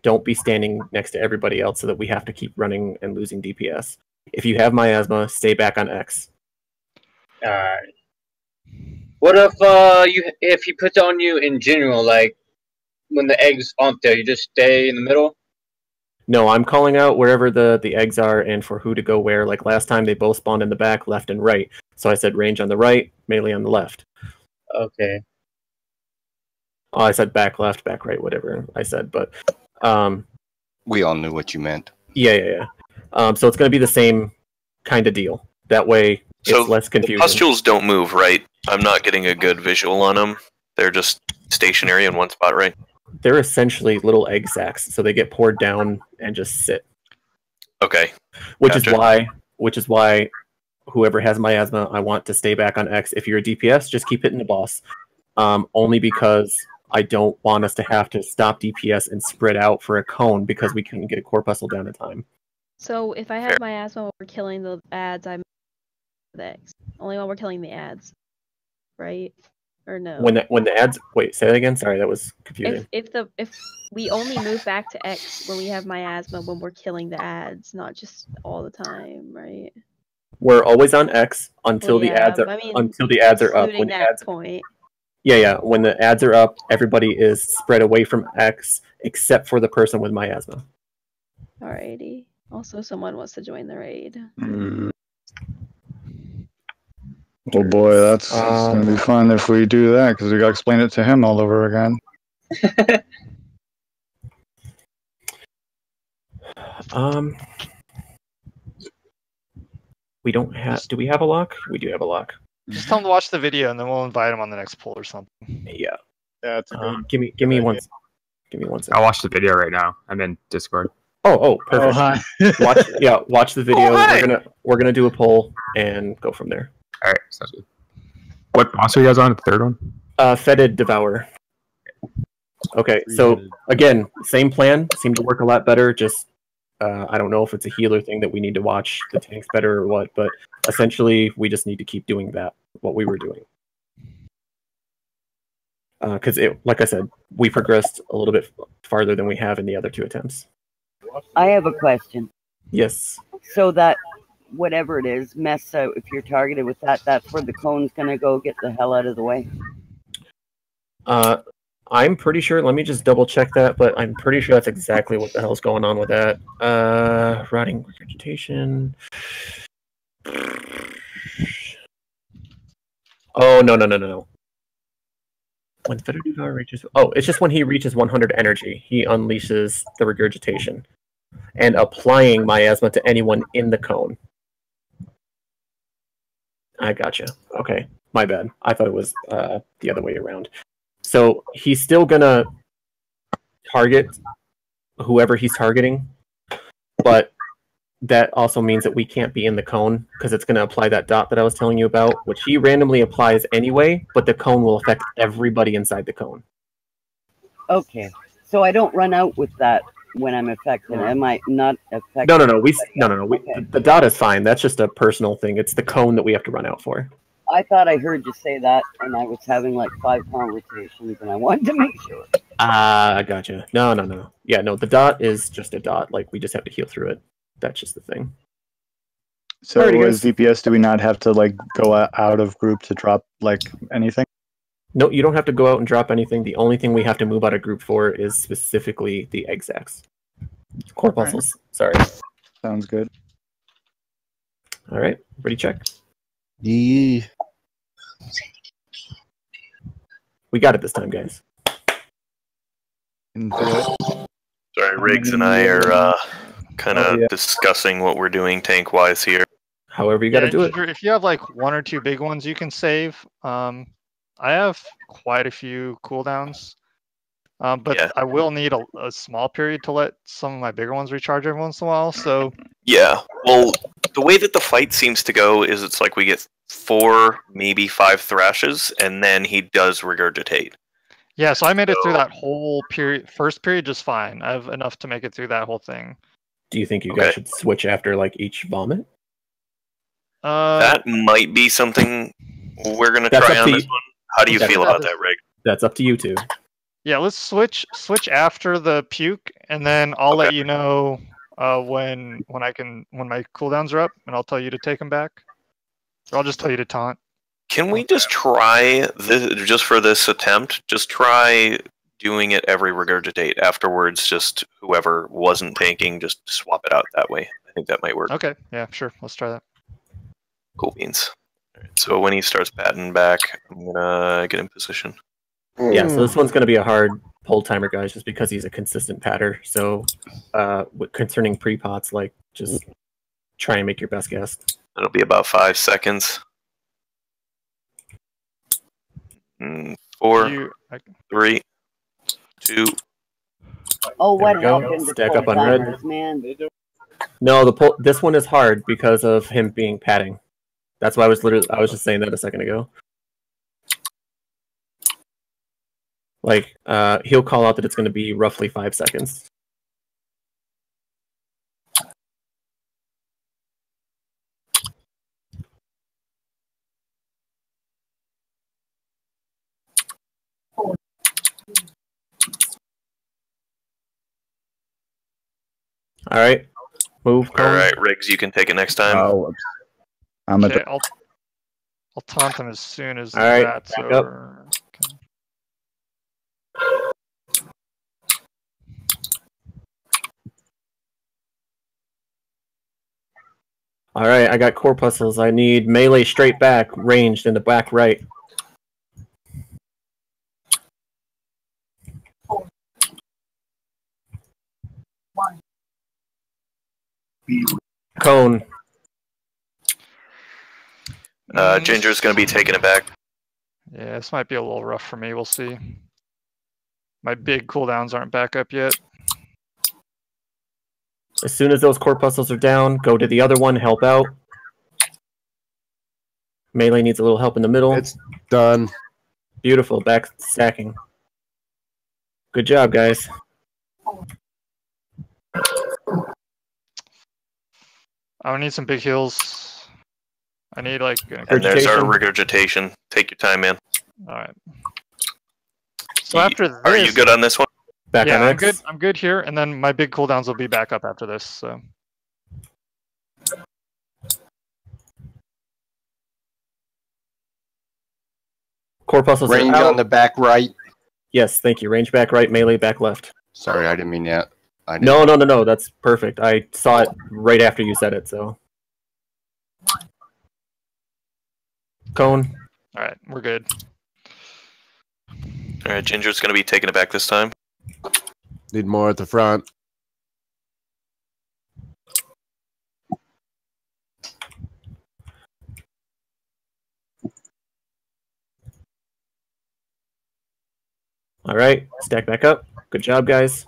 don't be standing next to everybody else so that we have to keep running and losing DPS. If you have miasma, stay back on X. Alright. What if he puts on you in general, like when the eggs aren't there, you just stay in the middle? No, I'm calling out wherever the eggs are and for who to go where. Like last time, they both spawned in the back, left and right. So I said range on the right, melee on the left. Okay. Oh, I said back left, back right, whatever I said. But we all knew what you meant. Yeah. So it's going to be the same kind of deal. That way, it's less confusion. Pustules don't move, right? I'm not getting a good visual on them. They're just stationary in one spot, right? they're essentially little egg sacs, so they get poured down and just sit. Okay. Which Gotcha. is why whoever has miasma, I want to stay back on X. If you're a DPS, just keep hitting the boss. Only because I don't want us to have to stop DPS and spread out for a cone because we couldn't get a corpuscle down in time. So if I have miasma while we're killing the ads, I'm the X. Only while we're killing the ads, right? Or no? When the ads say that again. Sorry, that was confusing. If we only move back to X when we have miasma when we're killing the ads, not just all the time, right? We're always on X until the ads are up. When the ads point. Yeah. When the ads are up, everybody is spread away from X except for the person with miasma. Alrighty. Also, someone wants to join the raid. Oh boy, that's gonna be fun if we do that because we gotta explain it to him all over again. We don't have. Do we have a lock? We do have a lock. Just tell him to watch the video, and then we'll invite him on the next poll or something. Yeah. That's a good. Give me one. Give me 1 second. I'll watch the video right now. I'm in Discord. Oh, perfect. Oh, hi. Watch the video. Oh, hi. We're gonna do a poll and go from there. All right, sounds good. What boss are you guys on? The third one? Fetid Devourer. Okay, so again, same plan. Seemed to work a lot better. Just I don't know if it's a healer thing that we need to watch the tanks better or what, but essentially we just need to keep doing what we were doing. Because like I said, we progressed a little bit farther than we have in the other 2 attempts. I have a question. Yes. So that whatever it is, mess out, if you're targeted with that, that's where the cone's gonna go. Get the hell out of the way. I'm pretty sure, let me just double check that, but I'm pretty sure that's exactly what the hell's going on with that. Rotting regurgitation. Oh, no. When Fetid Devourer reaches... Oh, it's just when he reaches 100 energy, he unleashes the regurgitation. And applying miasma to anyone in the cone. I gotcha. Okay, my bad. I thought it was the other way around. So he's still gonna target whoever he's targeting, but that also means that we can't be in the cone because it's gonna apply that dot that I was telling you about, which he randomly applies anyway, but the cone will affect everybody inside the cone. Okay, so I don't run out with that when I'm affected. Am I not affected? No. The dot is fine. That's just a personal thing. It's the cone that we have to run out for. I thought I heard you say that, and I was having like 5 conversations, and I wanted to make sure. I gotcha. No. Yeah, no, the dot is just a dot. Like, we just have to heal through it. That's just the thing. So Alrighty, as DPS, do we not have to like go out of group to drop like anything? No, you don't have to go out and drop anything. The only thing we have to move out of group for is specifically the egg sacs. Corpuscles. Sorry. Sounds good. All right. Ready, check. Yeah. We got it this time, guys. Sorry, Riggs and I are kind of discussing what we're doing tank-wise here. However you got to do it. If you have like 1 or 2 big ones you can save. I have quite a few cooldowns. But I will need a small period to let some of my bigger ones recharge every once in a while, so... Yeah, well, the way that the fight seems to go is it's like we get 4, maybe 5 thrashes, and then he does regurgitate. Yeah, so I made it through that whole first period just fine. I have enough to make it through that whole thing. Do you think you guys should switch after like each vomit? That might be something we're going to try on this one. How do you feel about that, Rig? That's up to you two. Yeah, let's switch after the puke, and then I'll let you know when my cooldowns are up, and I'll tell you to take them back. Or I'll just tell you to taunt. Can we just try this, just for this attempt? Just try doing it every regurgitate. Afterwards, just whoever wasn't tanking, just swap it out that way. I think that might work. Okay, yeah, sure. Let's try that. Cool beans. Alright, so when he starts batting back, I'm gonna get in position. Yeah, so this one's going to be a hard pull timer, guys, just because he's a consistent patter. So concerning pre-pots, like, just try and make your best guess. It'll be about 5 seconds. 4, 3, 2. Oh, what There we go. happened to Stack cold up on red. timers, man? No, this one is hard because of him being padding. That's why I was just saying that a second ago. Like, he'll call out that it's going to be roughly 5 seconds. All right, move. All right, Riggs, you can take it next time. Oh, I'm Okay, at I'll taunt him as soon as All right, that's back up. over. Okay. All right, I got corpuscles. I need melee straight back, ranged in the back right. Cone. Ginger's going to be taking it back. Yeah, this might be a little rough for me. We'll see. My big cooldowns aren't back up yet. As soon as those corpuscles are down, go to the other one, help out. Melee needs a little help in the middle. It's done. Beautiful, back stacking. Good job, guys. I need some big heals. I need like. And there's our regurgitation. Take your time, man. All right. So after this, are you good on this one? Back yeah, on I'm X. good. I'm good here, and then my big cooldowns will be back up after this. So. Corpuscles are Range out. on the back right. Yes, thank you. Range back right, melee back left. Sorry, I didn't mean that. No. That's perfect. I saw it right after you said it, so. Cone. All right, we're good. All right, Ginger's going to be taking it back this time. Need more at the front. All right, stack back up. Good job, guys.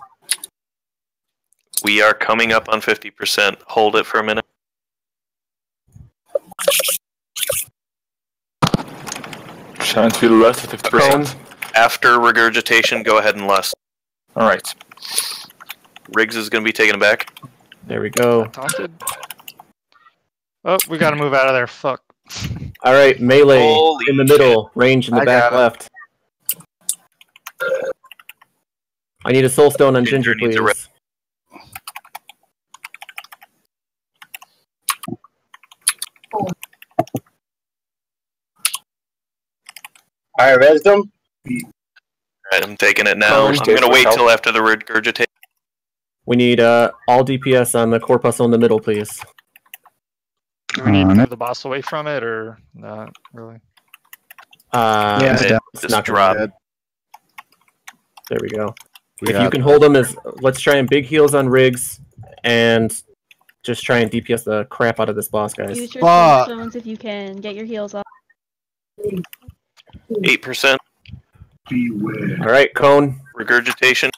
We are coming up on 50%. Hold it for a minute. Shine to the left at 50%. After regurgitation, go ahead and less. All right. Riggs is going to be taking it back. There we go. Taunted. Oh, we got to move out of there. Fuck. All right, melee Holy in the middle, range in the I back got it. left. I need a soul stone on Ginger Ginger, needs a please. All right, Resdom. Alright, I'm taking it now. I'm going to wait till after the regurgitation. We need all DPS on the corpuscle in the middle, please. Do we need to move the boss away from it, or not really? Yeah, it's Just not drop. gonna be dead. There we go. We If you got can hold them, let's try and big heals on Riggs, and just try and DPS the crap out of this boss, guys. Use your soul stones if you can. Get your heals off. 8%. All right, Cone. Regurgitation.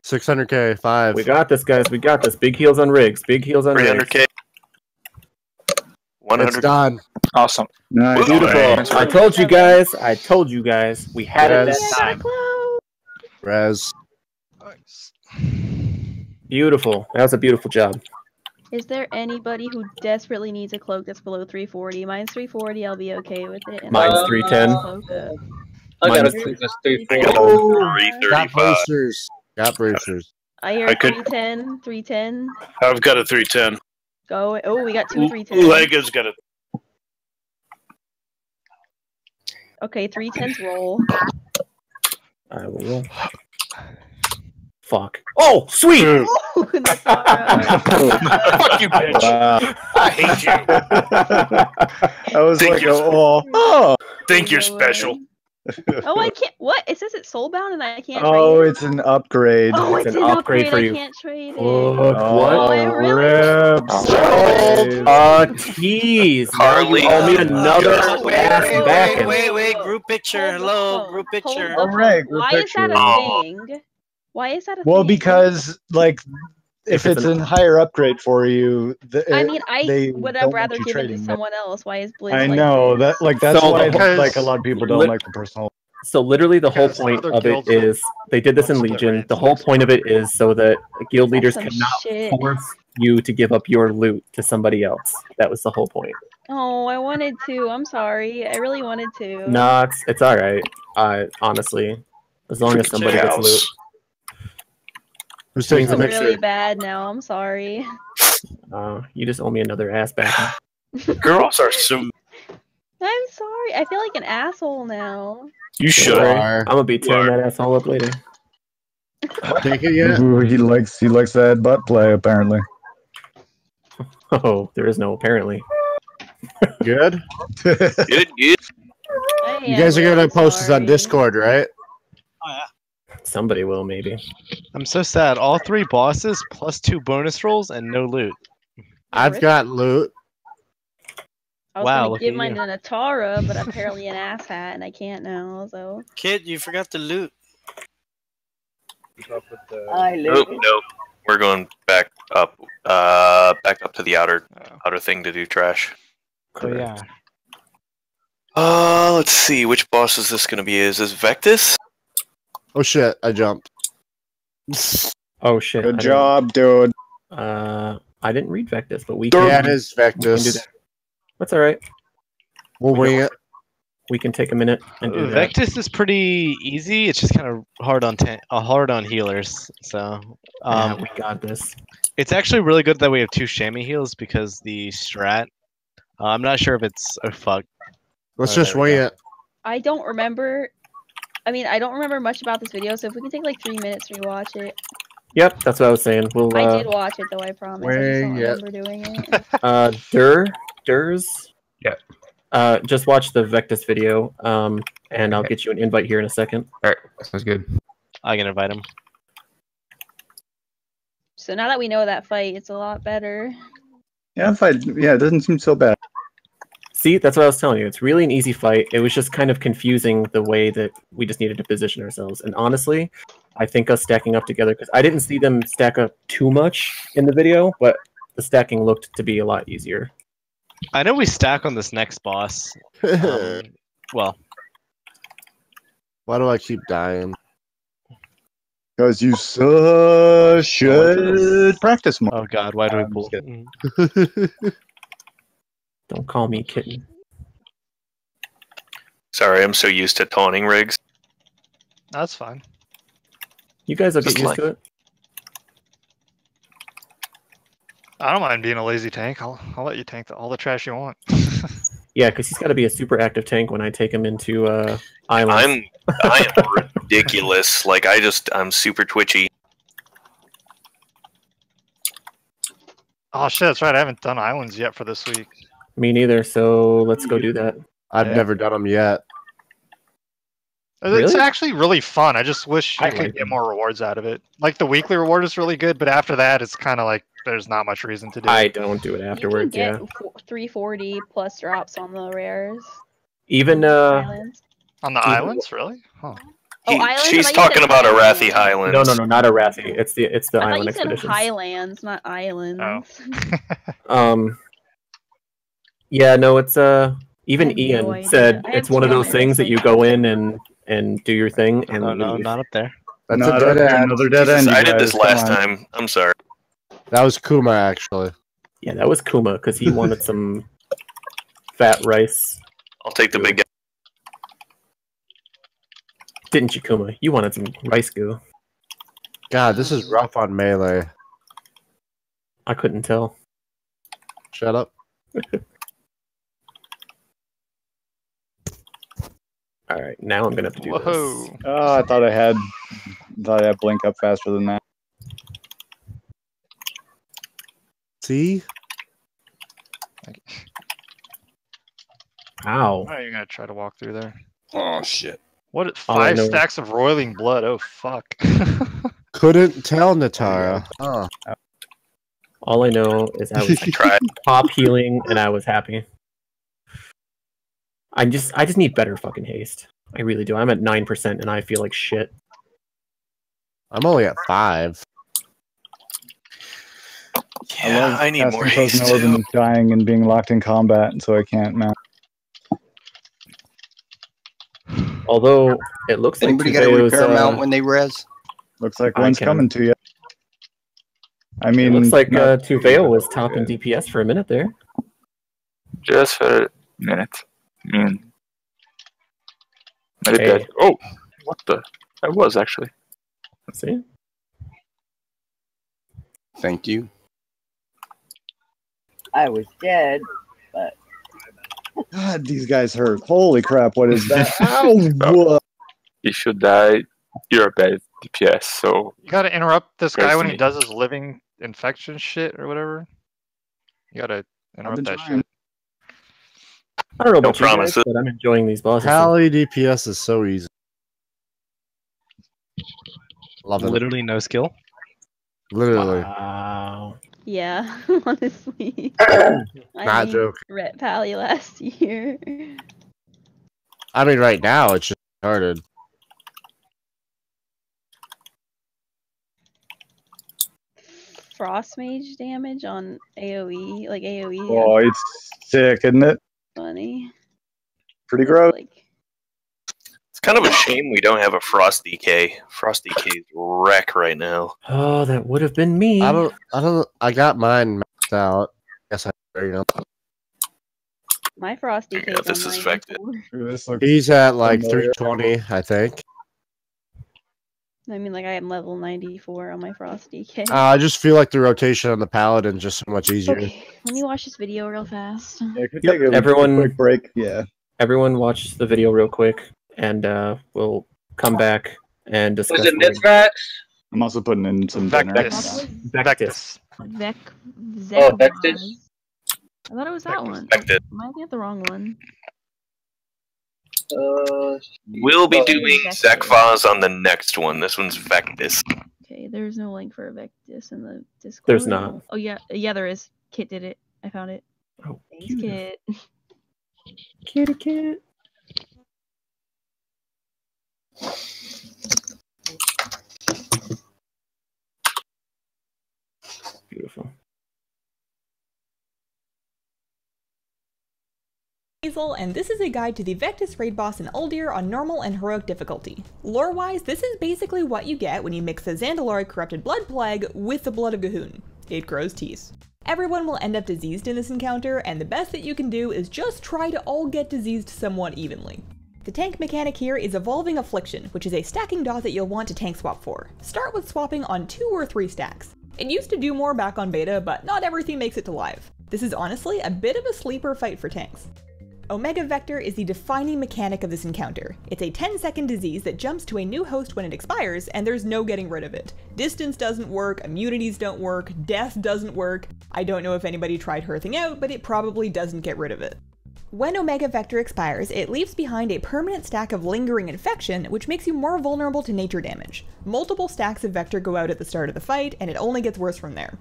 600k, 5. We got this, guys. We got this. Big heals on Riggs. Big heals on Riggs. 300k. 100. It's done. Awesome. Nice. Beautiful. I told you guys. I told you guys. We had it that time. Res. Beautiful. That was a beautiful job. Is there anybody who desperately needs a cloak that's below 340? Mine's 340. I'll be okay with it. And Mine's I'll 310. cloak up. I got a Mine's- clue that's 340. Got 335. boosters. Got boosters. I hear I could- 310. 310. I've got a 310. Go. Oh, we got two 310s. Lego's got a. Okay, 310s roll. I will roll. Fuck. Oh, sweet! Oh, that's all right. Fuck you, bitch. I hate you. I was Think like, you're- oh. Think you're special. Oh, I can't. What? It says it's soulbound and I can't Oh, trade it. it's an upgrade. Oh, it's an upgrade. for I you. can't trade it. Look, Oh, it really? Tease. Now Harley. you owe me another Wait, ass back. wait, group picture. Hello, group picture. All right, group Why is that a picture. thing? Why is that a Well, thing? because like if it's a higher upgrade for you, I mean, they would don't have want rather you given to trading it. someone else. Why is Blizz I like know this? that's So, why because- like a lot of people don't like the personal. So literally the whole Because point other of it guilds will is they did this in split Legion. ranks The whole point of it is so that guild leaders some cannot shit. force you to give up your loot to somebody else. That was the whole point. Oh, I wanted to. I'm sorry. I really wanted to. No, it's all right. Honestly, as long as somebody gets loot. Who's I taking feel the really picture? bad now. I'm sorry. You just owe me another ass back. Girls are so. I'm sorry. I feel like an asshole now. You should. Don't worry. I'm gonna be tearing that asshole up later. Take it yet? Ooh, he likes that butt play apparently. Oh, there is no apparently. Good. Good. You guys are gonna post this on Discord, right? Somebody will maybe. I'm so sad. All 3 bosses plus 2 bonus rolls and no loot. I've got loot. I was Wow, gonna look give at mine you. to Natara, but apparently an asshat, and I can't now. So. Kid, you forgot the loot. I Nope, loot. nope. We're going back up to the outer thing to do trash. Oh yeah. Let's see. Which boss is this going to be? Is this Vectis? Oh shit! I jumped. Oh shit! Good job, dude. I didn't read Vectis, but we Yeah, can. it is we can do Vectis. that. That's all right. We'll wing it. We can take a minute and do that. Vectis is pretty easy. It's just kind of hard on healers. So Yeah, we got this. It's actually really good that we have 2 chamois heals because the strat. I'm not sure if it's fuck. Let's just wing it. I don't remember. I mean, I don't remember much about this video, so if we can take like 3 minutes to rewatch it. Yep, that's what I was saying. We'll. I did watch it though, I promise. I just don't wing it. remember doing it. Durs. Yeah. Just watch the Vectis video, and I'll get you an invite here in a second. All right, sounds good. I can invite him. So now that we know that fight, it's a lot better. Yeah, it doesn't seem so bad. See, that's what I was telling you. It's really an easy fight. It was just kind of confusing the way that we just needed to position ourselves. And honestly, I think us stacking up together, because I didn't see them stack up too much in the video, but the stacking looked to be a lot easier. I know we stack on this next boss. Well, Why do I keep dying? Because you should practice more. Oh god, why do we pull? Don't call me kitten. Sorry, I'm so used to taunting rigs. That's fine. You guys will Just get used like- to it. I don't mind being a lazy tank. I'll let you tank all the trash you want. Yeah, because he's got to be a super active tank when I take him into islands. I am ridiculous. Like I'm super twitchy. Oh shit, that's right. I haven't done islands yet for this week. Me neither, so let's go do that. I've never done them yet. It's Really? actually really fun. I just wish you I could like get more rewards out of it. Like the weekly reward is really good, but after that, it's kind of like there's not much reason to do. I don't do it You can afterwards, get yeah. 340 plus drops on the rares. Even Islands. On the even- islands, really? Huh. Islands? I She's thought you talking said about Highlands. Arathi Highlands. No, not Arathi. It's the I thought island you said expeditions. Highlands, not islands. Yeah, no, it's even I have no Ian idea. said I have it's one of two those islands, things that like- you go in and do your thing and No, leave. not up there. That's Not a dead up there, end. another dead Jesus, end. you I did guys, this come last on. time. I'm sorry. That was Kuma actually. Yeah, that was Kuma because he wanted some fat rice. I'll take the big guy. Didn't you, Kuma? You wanted some rice goo. God, this is rough on melee. I couldn't tell. Shut up. All right, now I'm gonna have to do this. Whoa. Oh, I thought I had blink up faster than that. See? Ow. How are you gonna try to walk through there? Oh shit. What? All I 5 know- stacks of roiling blood? Oh fuck. Couldn't tell, Natara. Oh. All I know is I was top healing and I was happy. I just need better fucking haste. I really do. I'm at 9% and I feel like shit. I'm only at 5. Yeah, I need more haste Frozen Orb and dying and being locked in combat, so I can't mount. Although it looks like Anybody got a Tuveo's, repair mount when they res? Looks like I one's can. coming to you. I mean, it looks like not- Tuveo was top in DPS for a minute there. Just for a minute. Not Hey. dead. Oh, what the? I was actually. Let's see. Thank you. I was dead, but God, these guys hurt. Holy crap, what is that? Ow! Well, if you die, you're a bad DPS, so... You gotta interrupt this guy when he me. does his living infection shit or whatever. You gotta interrupt that shit. I don't know No about you guys, promises. but I'm enjoying these bosses. Pally DPS is so easy. Love it. Literally no skill. Literally. Wow. Yeah, honestly. Not mean, joking. Ret Pally last year. I mean, right now it's just started. Frost Mage damage on AoE, like AoE. Oh, it's sick, isn't it? Funny. Pretty gross. It's kind of a shame we don't have a Frost DK. Frost DK is wreck right now. Oh, that would have been me. I got mine maxed out. Guess I My Frost DK Yeah, this is affected. He's at like familiar. 320, I think. I mean, like I am level 94 on my Frost DK. I just feel like the rotation on the paladin is just so much easier. Okay, let me watch this video real fast. Yeah, could take a Everyone- quick break. Yeah. Everyone watch the video real quick, and we'll come back and discuss. Was it Mithrax? I'm also putting in some dinner. Vectis. Vectis. Vec. Oh, Vectis? I thought it was that one. Vectis. Am I looking at the wrong one? We'll be doing Zekvaz on the next one. This one's Vectis. Okay, there's no link for Vectis in the Discord. There's not. Oh yeah, there is. Kit did it. I found it. Oh, Thanks, Kit. Kitty cat. Beautiful. Hazel, and this is a guide to the Vectis raid boss in Uldir on normal and heroic difficulty. Lore-wise, this is basically what you get when you mix the Zandalari Corrupted Blood Plague with the Blood of Gahun. It grows teeth. Everyone will end up diseased in this encounter, and the best that you can do is just try to all get diseased somewhat evenly. The tank mechanic here is Evolving Affliction, which is a stacking dot that you'll want to tank swap for. Start with swapping on 2 or 3 stacks. It used to do more back on beta, but not everything makes it to live. This is honestly a bit of a sleeper fight for tanks. Omega Vector is the defining mechanic of this encounter. It's a 10-second disease that jumps to a new host when it expires, and there's no getting rid of it. Distance doesn't work, immunities don't work, death doesn't work. I don't know if anybody tried hearthing out, but it probably doesn't get rid of it. When Omega Vector expires, it leaves behind a permanent stack of lingering infection, which makes you more vulnerable to nature damage. Multiple stacks of Vector go out at the start of the fight, and it only gets worse from there.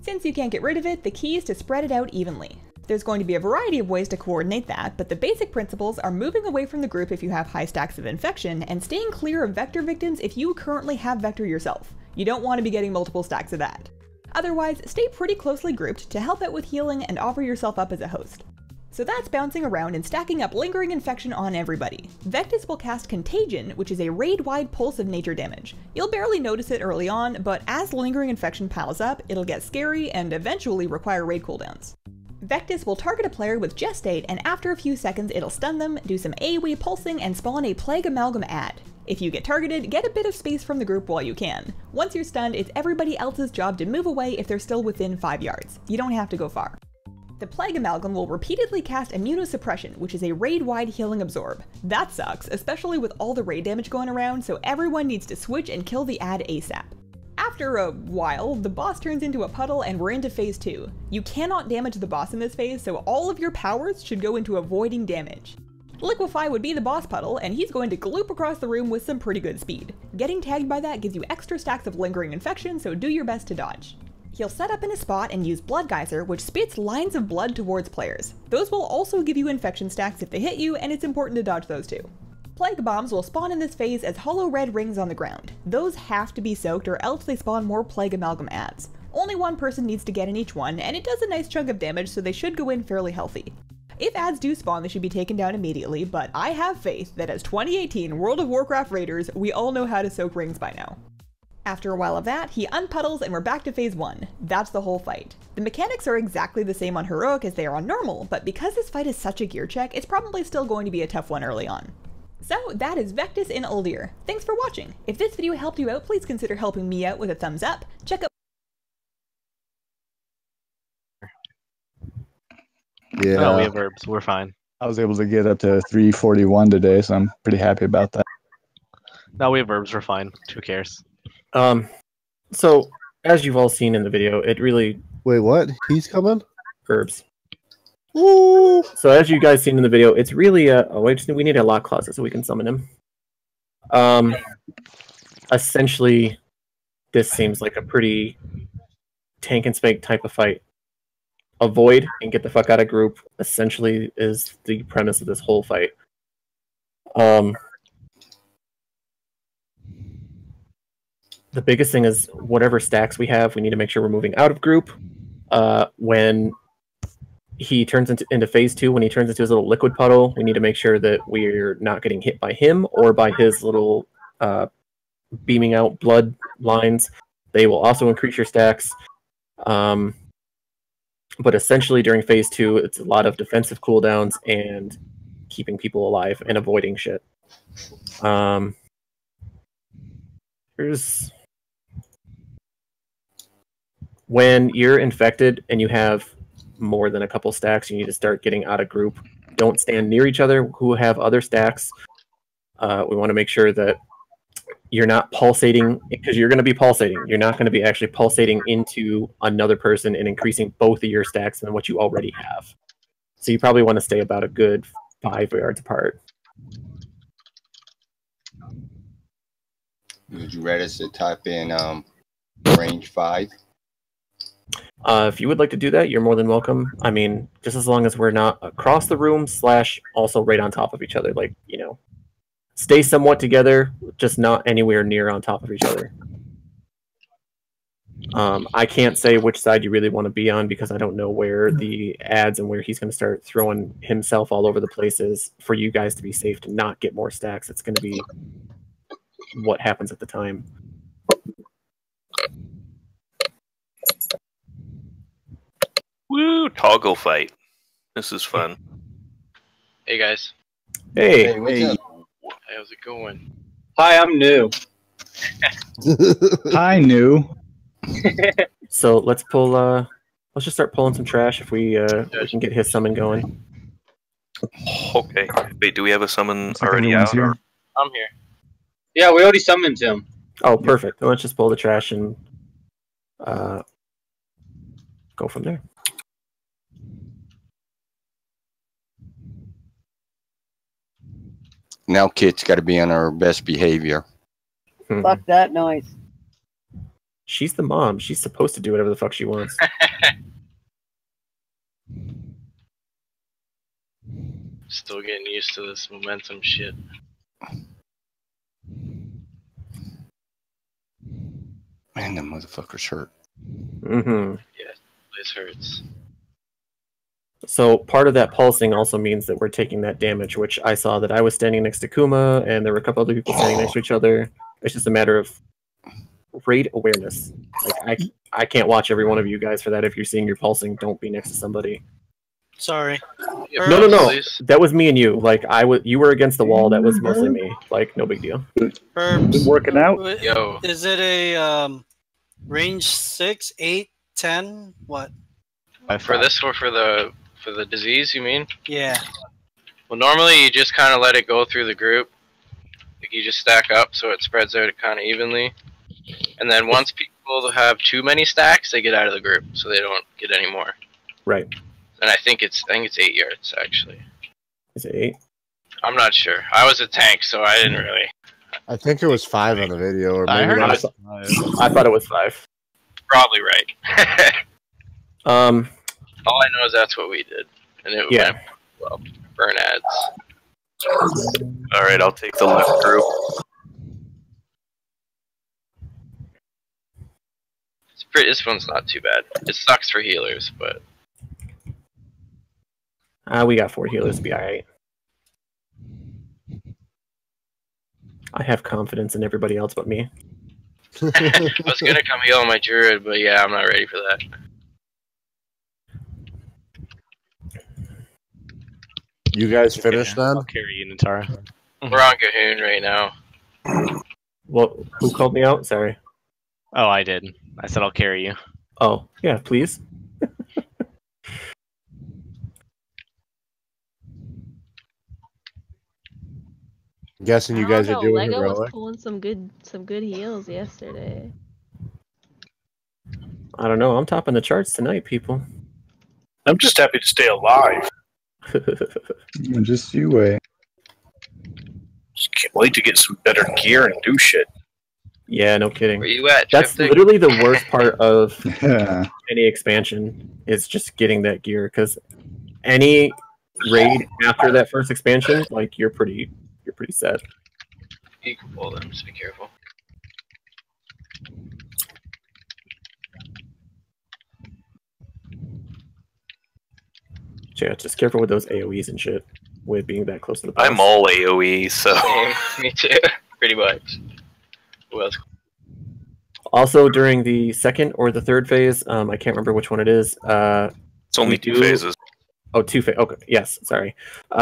Since you can't get rid of it, the key is to spread it out evenly. There's going to be a variety of ways to coordinate that, but the basic principles are moving away from the group if you have high stacks of infection, and staying clear of Vector victims if you currently have Vector yourself. You don't want to be getting multiple stacks of that. Otherwise, stay pretty closely grouped to help out with healing and offer yourself up as a host. So that's bouncing around and stacking up lingering infection on everybody. Vectis will cast Contagion, which is a raid-wide pulse of nature damage. You'll barely notice it early on, but as lingering infection piles up, it'll get scary and eventually require raid cooldowns. Vectis will target a player with Gestate, and after a few seconds it'll stun them, do some AoE pulsing, and spawn a Plague Amalgam ad. If you get targeted, get a bit of space from the group while you can. Once you're stunned, it's everybody else's job to move away if they're still within 5 yards. You don't have to go far. The Plague Amalgam will repeatedly cast Immunosuppression, which is a raid-wide healing absorb. That sucks, especially with all the raid damage going around, so everyone needs to switch and kill the ad ASAP. After a while, the boss turns into a puddle and we're into phase 2. You cannot damage the boss in this phase, so all of your powers should go into avoiding damage. Liquefy would be the boss puddle, and he's going to gloop across the room with some pretty good speed. Getting tagged by that gives you extra stacks of lingering infection, so do your best to dodge. He'll set up in a spot and use Blood Geyser, which spits lines of blood towards players. Those will also give you infection stacks if they hit you, and it's important to dodge those too. Plague Bombs will spawn in this phase as hollow red rings on the ground. Those have to be soaked or else they spawn more Plague Amalgam ads. Only one person needs to get in each one, and it does a nice chunk of damage, so they should go in fairly healthy. If ads do spawn, they should be taken down immediately, but I have faith that as 2018 World of Warcraft raiders, we all know how to soak rings by now. After a while of that, he unpuddles and we're back to phase 1. That's the whole fight. The mechanics are exactly the same on Heroic as they are on Normal, but because this fight is such a gear check, it's probably still going to be a tough one early on. So that is Vectis in Uldir. Thanks for watching. If this video helped you out, please consider helping me out with a thumbs up. Check out Yeah. No, we have herbs. We're fine. I was able to get up to 341 today, so I'm pretty happy about that. No, we have herbs. We're fine. Who cares? So as you've all seen in the video, it really... Wait, what? He's coming? Herbs. Woo! So as you guys seen in the video, it's really we need a lock closet so we can summon him. Essentially, this seems like a pretty tank and spank type of fight. Avoid and get the fuck out of group, essentially, is the premise of this whole fight. The biggest thing is whatever stacks we have, we need to make sure we're moving out of group. When he turns into phase 2, when he turns into his little liquid puddle, we need to make sure that we're not getting hit by him or by his little beaming out blood lines. They will also increase your stacks. But essentially during phase 2, it's a lot of defensive cooldowns and keeping people alive and avoiding shit. When you're infected and you have more than a couple stacks, you need to start getting out of group. Don't stand near each other who have other stacks. We want to make sure that you're not pulsating, because you're going to be pulsating. You're not going to be actually pulsating into another person and increasing both of your stacks than what you already have. So you probably want to stay about a good 5 yards apart. Would you rather to type in range 5? If you would like to do that, you're more than welcome. I mean, just as long as we're not across the room / also right on top of each other. Like, you know, stay somewhat together, just not anywhere near on top of each other. I can't say which side you really want to be on because I don't know where the ads and where he's going to start throwing himself all over the places. For you guys to be safe to not get more stacks, it's going to be what happens at the time. Woo! Toggle fight. This is fun. Hey guys. Hey. Hey. How's it going? Hi, I'm new. Hi, new. So let's pull. Let's just start pulling some trash if we can get his summon going. Okay. Wait, do we have a summon already out? Here. I'm here. Yeah, we already summoned him. Oh, perfect. Then let's just pull the trash and go from there. Now Kit's got to be on her best behavior. Fuck that noise. She's the mom. She's supposed to do whatever the fuck she wants. Still getting used to this momentum shit. Man, the motherfucker's hurt. Mm-hmm. Yeah, this hurts. So part of that pulsing also means that we're taking that damage, which I saw that I was standing next to Kuma, and there were a couple other people standing next to each other. It's just a matter of raid awareness. Like I can't watch every one of you guys for that. If you're seeing your pulsing, don't be next to somebody. Sorry. No. That was me and you. Like you were against the wall. That was mostly me. Like no big deal. Been working out. Yo. Is it a range 6, 8, 10? What? For this or for the disease, you mean? Yeah. Well, normally you just kind of let it go through the group. Like you just stack up so it spreads out kind of evenly. And then once people have too many stacks, they get out of the group, so they don't get any more. Right. And I think it's 8 yards actually. Is it 8? I'm not sure. I was a tank, so I didn't really. I think it was 5 on the video, or maybe I heard that it was... I thought it was 5. Probably right. All Um, I know is that's what we did, and it Yeah. went well. Burn ads. All right, I'll take the left group. This one's not too bad. It sucks for healers, but we got 4 healers to be alright. I have confidence in everybody else but me. I was gonna come heal my druid, but yeah, I'm not ready for that. You guys finished then? I'll carry you, Natara. We're on Cahoon right now. Well, who called me out? Sorry. Oh, I did. I said I'll carry you. Oh, yeah, please. I'm guessing you guys are doing Lego was heroic. pulling some good heals yesterday. I don't know. I'm topping the charts tonight, people. I'm just happy to stay alive. Just you wait. Just can't wait to get some better gear and do shit. Yeah, no kidding. Where you at, That's Triptych? literally the worst part of Yeah. any expansion is just getting that gear, because any raid after that first expansion, like you're pretty set. You can pull them, just be careful. Yeah, just careful with those AoEs and shit. With being that close to the boss. I'm all AoE, so. Same, me too. Pretty much. Who else? Also, during the second or the third phase, I can't remember which one it is. It's only 2 phases. Oh, 2 phase. Okay, yes, sorry.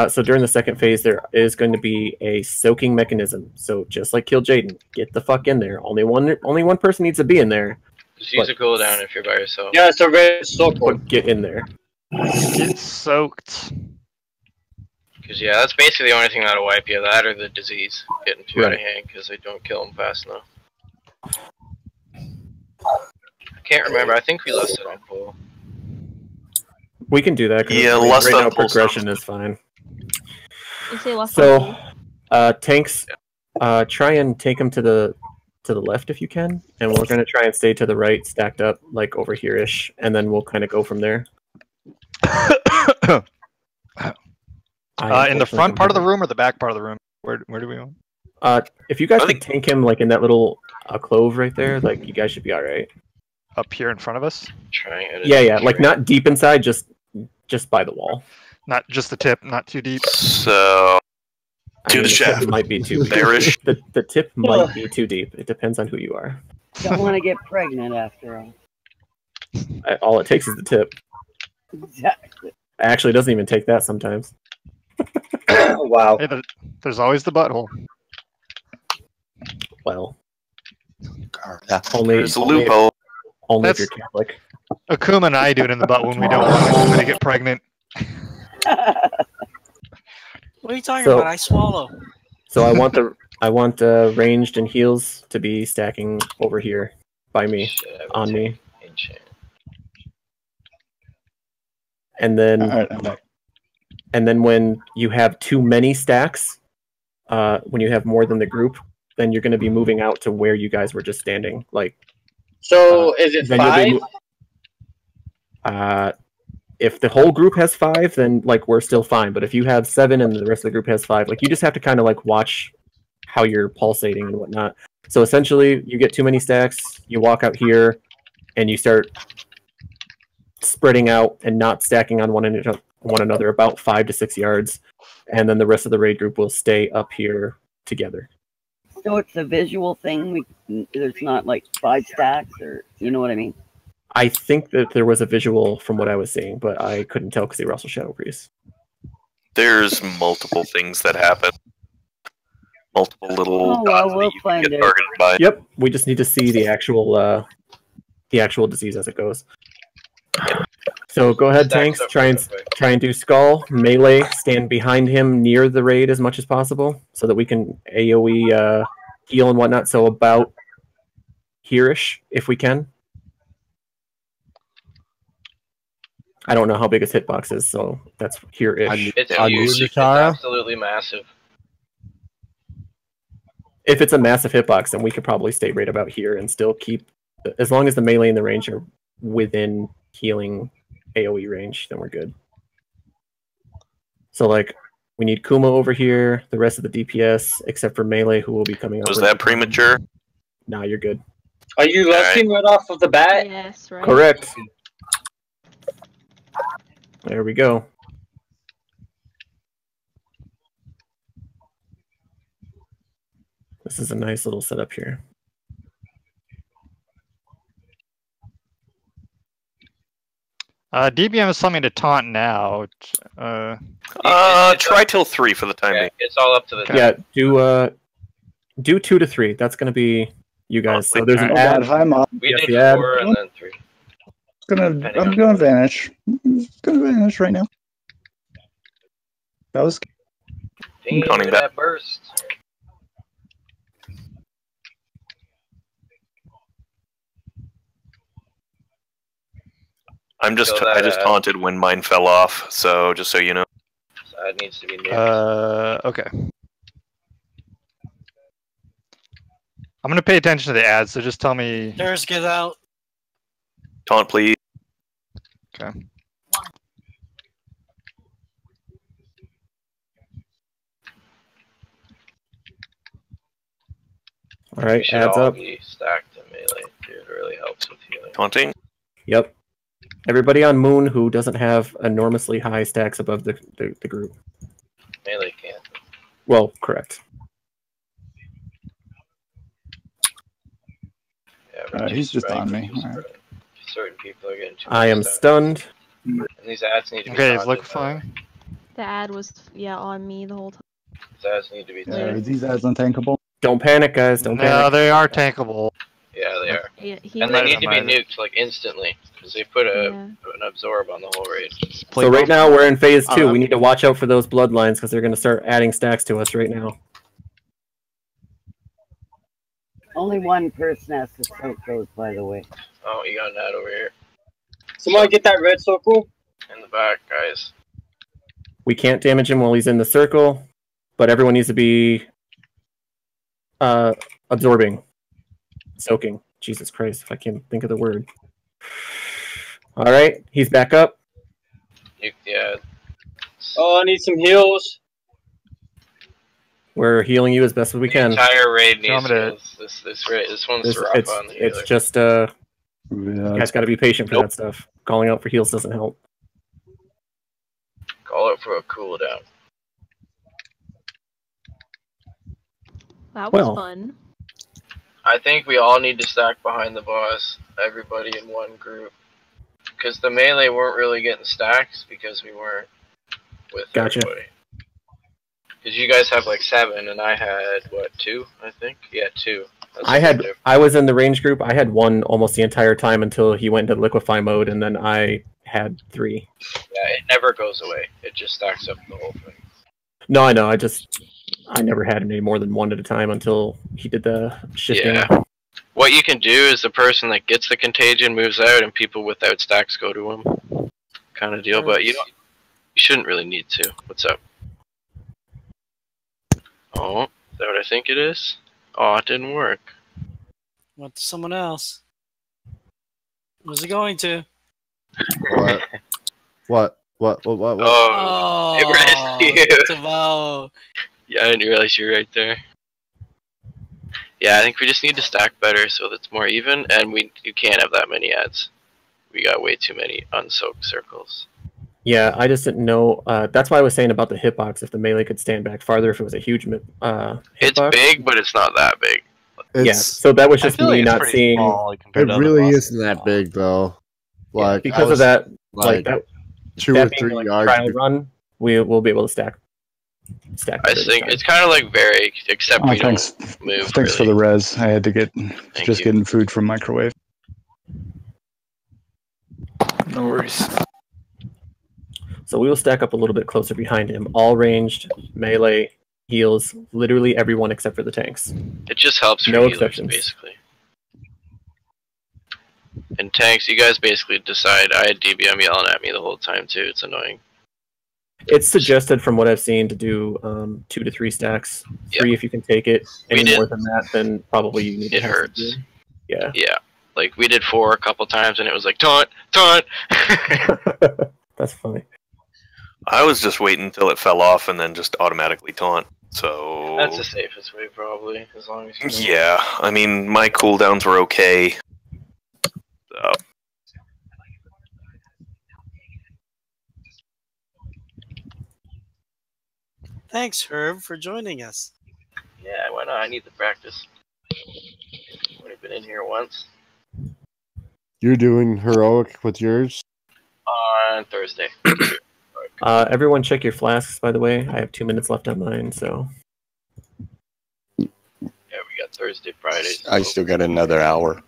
So during the second phase, there is going to be a soaking mechanism. So just like Kill Jaden, get the fuck in there. Only one person needs to be in there. Just use a cooldown if you're by yourself. Yeah, it's a red soak. But get in there. Get soaked. Because, yeah, that's basically the only thing that'll wipe you. That or the disease getting too out of Right. hand because they don't kill them fast enough. I can't remember. I think we lost it on pull. We can do that. 'Cause Yeah, right less now than pull progression is fine. You say less So, tanks, try and take them to the left if you can, and we're gonna try and stay to the right, stacked up like over here-ish, and then we'll kind of go from there. In the front part of the room or the back part of the room? Where do we want? If you guys could tank him like in that little clove right there, like you guys should be all right. Up here in front of us? Trying it. Yeah, like not deep inside, just by the wall. Not just the tip, not too deep. So To the shaft. Tip might be too Bearish. The tip might be too deep. It depends on who you are. Don't want to get pregnant after all. All it takes is the tip. Exactly. Actually, it doesn't even take that sometimes. Wow. Hey, there's always the butthole. Well, That's only There's a loophole. Only if That's- you're Catholic. Akuma and I do it in the butt when we don't want Akuma to get pregnant. What are you talking So- about? I swallow. So I want ranged and heals to be stacking over here by me, on me, and then Alright, I'm back. and then when you have too many stacks, when you have more than the group, then you're going to be moving out to where you guys were just standing. Like, So is it then you'll 5? be if the whole group has 5, then like we're still fine. But if you have 7 and the rest of the group has 5, like you just have to kind of like watch how you're pulsating and whatnot. So essentially, you get too many stacks, you walk out here, and you start spreading out and not stacking on one another about 5 to 6 yards, and then the rest of the raid group will stay up here together. So it's a visual thing. There's not like 5 stacks, or you know what I mean. I think that there was a visual from what I was seeing, but I couldn't tell because they were also Shadow Priests. There's multiple things that happen. Multiple little Oh, well, dots we'll that you can find get it. targeted by. Yep, we just need to see the actual disease as it goes. So go ahead, tanks. Try and do skull melee. Stand behind him near the raid as much as possible, so that we can AOE heal and whatnot. So about here-ish, if we can. I don't know how big his hitbox is, so that's here-ish. It's huge. It's absolutely massive. If it's a massive hitbox, then we could probably stay right about here and still keep, as long as the melee and the range are within healing AoE range, then we're good. So like, we need Kuma over here, the rest of the DPS, except for melee, who will be coming up. Was that premature? Nah, you're good. Are you lusting right off of the bat? Yes, right. Correct. There we go. This is a nice little setup here. DBM is telling me to taunt now. Try till 3 for the time being. It's all up to the Yeah, do 2 to 3. That's gonna be you guys. So there's an ad. Hi, Mom. We Yes, did the ad. 4 and then 3. I'm gonna vanish. It's gonna vanish right now. That was. Dang, Counting look at that. that burst. I just taunted when mine fell off, so just so you know. So that needs to be nuked. Okay. I'm gonna pay attention to the ads, so just tell me. There's get out. Taunt, please. Okay. All right, We should adds all up. be stacked in melee. Dude, it really helps with healing. Taunting. Yep. Everybody on Moon who doesn't have enormously high stacks above the group. Melee can't. Well, correct. Yeah, but He's just on me. just All right. certain people are getting too I am much stunned. And these ads need to be Okay, it's taunted, liquefying. The ad was on me the whole time. These ads need to be Yeah, taunted. are these ads untankable? Don't panic, guys. Don't No, panic. they are tankable. Yeah, they are. Yeah, And they need to be might- nuked like instantly because they put an absorb on the whole raid. So right now we're in phase 2. We need to watch out for those bloodlines because they're going to start adding stacks to us right now. Only one person has to soak those, by the way. Oh, you got an ad over here Someone get that red circle. in the back, guys. We can't damage him while he's in the circle, but everyone needs to be absorbing. Soaking. Jesus Christ, if I can't think of the word. Alright, he's back up. Nuke the ad. Oh, I need some heals. We're healing you as best as we can. Entire raid Tell needs me to- heals. This one's rough on the healer. It's just you guys got to be patient for that stuff. Calling out for heals doesn't help. Call it for a cooldown. That was Well. fun. I think we all need to stack behind the boss. Everybody in one group. Because the melee weren't really getting stacks because we weren't with Gotcha. everybody. Because you guys have like 7 and I had, what, 2, I think? Yeah, 2. I was in the range group. I had 1 almost the entire time until he went into liquefy mode, and then I had 3. Yeah, it never goes away. It just stacks up the whole thing. No, I know. I never had any more than 1 at a time until he did the shifting. Yeah. What you can do is the person that gets the contagion moves out and people without stacks go to him. Kind of deal, but you shouldn't really need to. What's up? Oh, is that what I think it is? Oh, it didn't work. Went to someone else. Was it going to? What? Oh, it rescued you. Wow. Yeah, I didn't realize you were right there. Yeah, I think we just need to stack better so that's more even, and you can't have that many ads. We got way too many unsoaked circles. Yeah, I just didn't know. That's why I was saying about the hitbox. If the melee could stand back farther, if it was a huge hitbox. It's big, but it's not that big. Yeah, so that was just me not seeing. It really isn't that big though. Like Because of that, like that 2 that or being 3 like a yards. trial run, we'll be able to stack. I think it's kind of like very, except we Thanks. don't move. Thanks for the res. I had to get just you. getting food from microwave. No worries. So we will stack up a little bit closer behind him. All ranged, melee, heals, literally everyone except for the tanks. It just helps for No healers, exceptions. basically. And tanks, you guys basically decide. I had DBM yelling at me the whole time too. It's annoying. It's suggested from what I've seen to do 2 to 3 stacks. 3 if you can take it. Any more than that, then probably you need to have hurts. to do. Yeah. Yeah. Like we did 4 a couple times, and it was like taunt, taunt. That's funny. I was just waiting until it fell off and then just automatically taunt. So That's the safest way, probably, as long as you know. yeah, I mean my cooldowns were okay. So. Thanks, Herb, for joining us. Yeah, why not? I need to practice. I've only been in here once You're doing heroic with yours? on Thursday. Everyone check your flasks, by the way. I have 2 minutes left on mine, so... Yeah, we got Thursday, Friday. I still got another hour.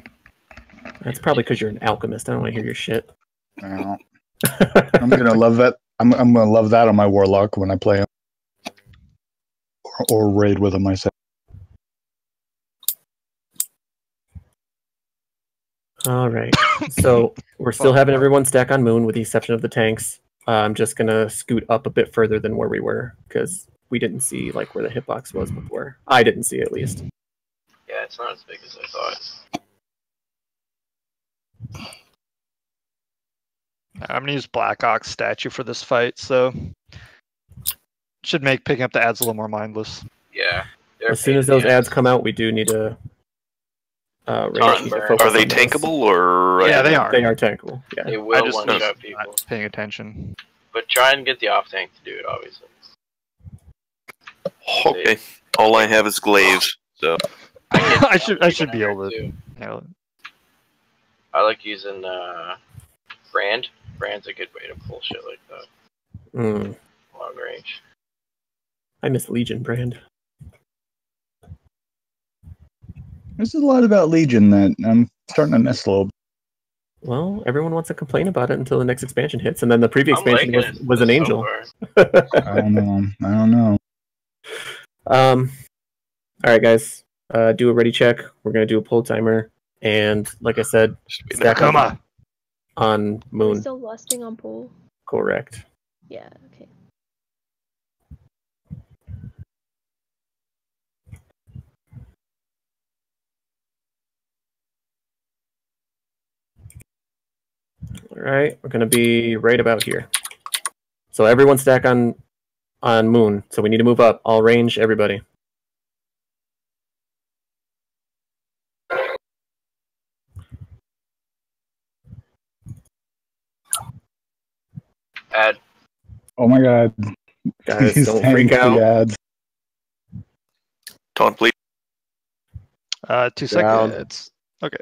That's probably because you're an alchemist. I don't want to hear your shit. Well, I'm gonna love that. I'm gonna love that on my warlock when I play him, or raid with him myself. All right. So we're still having everyone stack on Moon with the exception of the tanks. I'm just going to scoot up a bit further than where we were because we didn't see like where the hitbox was before. I didn't see at least. Yeah, it's not as big as I thought. I'm gonna use Black Ox statue for this fight, so should make picking up the ads a little more mindless. Yeah. As soon as those ads come out, we do need to. Are they tankable or? Yeah, they are. They are tankable. Yeah. They will one-shot people. Not paying attention. But try and get the off tank to do it, obviously. Okay. All I have is glaives, so I should be able to. I like using Brand. Brand's a good way to pull shit like that. Long range. I miss Legion brand. There's a lot about Legion that I'm starting to miss a little bit. Well, everyone wants to complain about it until the next expansion hits, and then the previous expansion was an angel. I don't know. I don't know. All right, guys. Do a ready check. We're gonna do a pull timer, and like I said, stack up on Moon. Still lusting on pool. Correct. Yeah. Okay. All right, we're gonna be right about here. So everyone stack on Moon. So we need to move up. All range, everybody. Ad. Oh my god. Guys, These don't freak tanky out. ads. taunt, please. 2 seconds. Okay.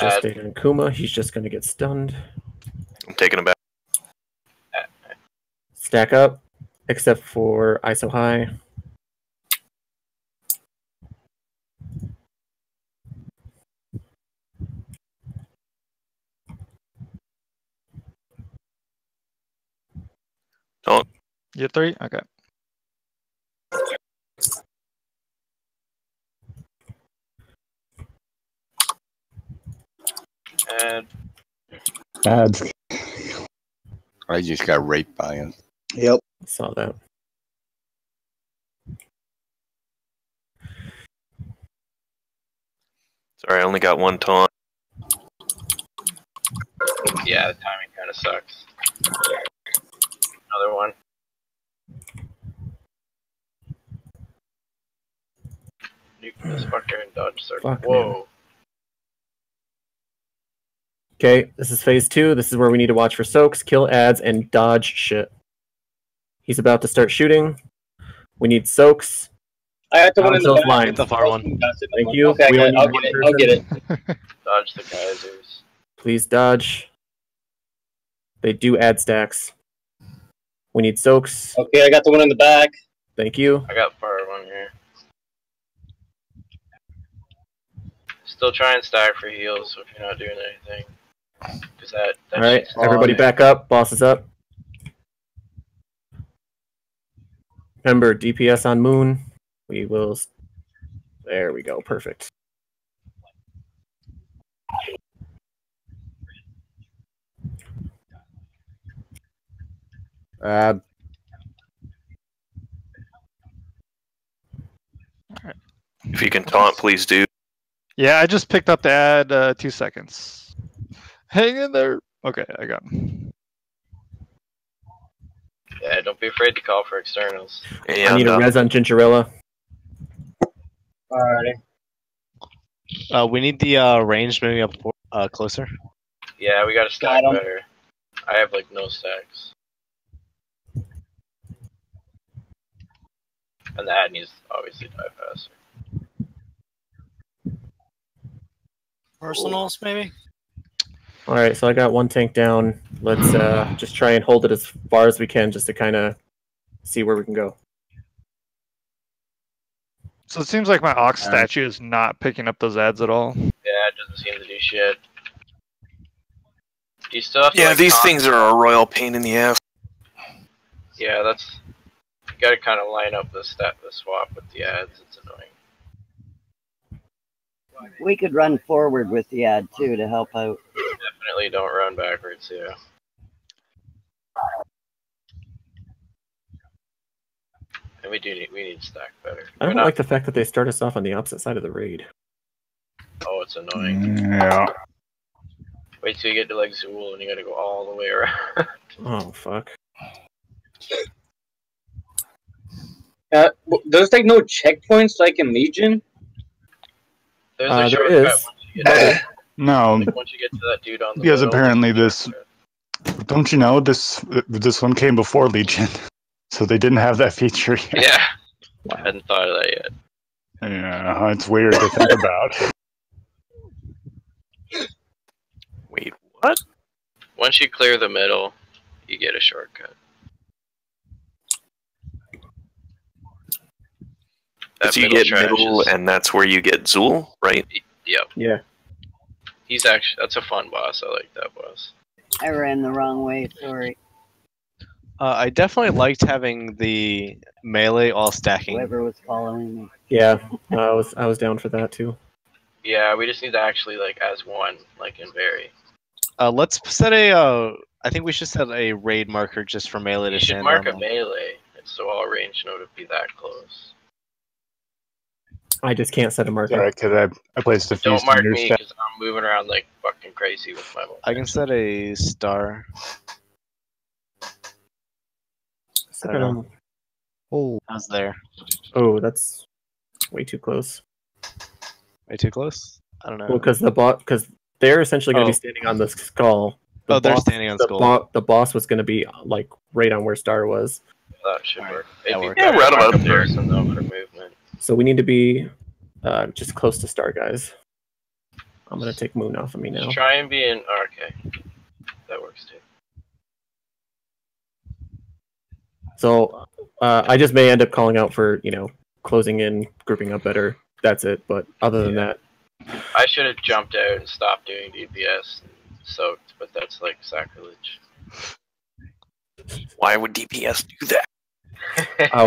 Just stay on Kuma. He's just gonna get stunned. I'm taking him back. Stack up, except for ISO high. Taunt. You have 3? Okay. And Ads. I just got raped by him. Yep. Saw that. Sorry, I only got 1 taunt. yeah, the timing kind of sucks. Another one. Nuke this fucker and dodge circle. Fuck, Whoa. man. Okay, this is phase 2. This is where we need to watch for soaks, kill ads, and dodge shit. He's about to start shooting. We need soaks. I have to one in the back. Lines. Get the far one. Thank you. Okay, We only I'll need get it. one I'll get it. person. Dodge the geysers. Please dodge. They do add stacks. We need soaks. Okay, I got the one in the back. Thank you. I got fire one here. Still try and stack for heals if you're not doing anything. Cause that All right, shit's everybody on. back up. Boss is up. Remember, DPS on Moon. We will. There we go. Perfect. If you can taunt, please do. Yeah, I just picked up the ad. 2 seconds. Hang in there. Okay, I got him. Yeah, don't be afraid to call for externals. I need a res on Gingerella. Alrighty. We need the range moving up closer. Yeah, we gotta stack Got 'em. better. I have like no stacks. And the ad needs to obviously die faster. Arsenals, maybe? Alright, so I got one tank down. Let's just try and hold it as far as we can just to kind of see where we can go. So it seems like my Ox statue is not picking up those ads at all. Yeah, it doesn't seem to do shit. You still have to, Yeah, like, these taunt- things are a royal pain in the ass. Yeah, that's... You gotta kind of line up the swap with the ads. It's annoying. We could run forward with the ad too to help out. Definitely don't run backwards, yeah. And we need to stack better. I don't like the fact that they start us off on the opposite side of the raid. Oh, it's annoying. Yeah. Wait till you get to like Zool and you gotta go all the way around. Oh, fuck. There's like no checkpoints like in Legion. There's a There shortcut is. once you get to, No, like, once you get to that dude on the because middle. apparently this. Don't you know this one came before Legion, so they didn't have that feature yet. Yeah. I hadn't thought of that yet. Yeah, it's weird to think about. Wait, what? Once you clear the middle, you get a shortcut. So you get middle, and that's where you get Zool, right? Yep. Yeah. He's actually, that's a fun boss. I like that boss. I ran the wrong way, sorry. I definitely liked having the melee all stacking. Whoever was following me. Yeah, I was down for that too. Yeah, we just need to actually, like, as one, like in Barry. Let's set a. I think we should set a raid marker just for melee to You should stand mark on. a melee, so all range know to be that close. I just can't set a marker. Alright, because I placed a few Don't mark standard me, stat. because I'm moving around like fucking crazy with my mobile. I can set a star. Oh, how's there? Oh, that's way too close. Way too close? I don't know. Well, because they're essentially going to Oh. be standing on the skull. Oh, they're standing on the skull. The boss was going to be like right on where Star was. That should work. That It'd be works. better right by about there. comparison, though, for movement. So we need to be just close to Star, guys. I'm going to take Moon off of me now. Just try and be in. Oh, okay. That works too. So I just may end up calling out for, closing in, grouping up better. That's it. But other than that, I should have jumped out and stopped doing DPS and soaked, but that's like sacrilege. Why would DPS do that?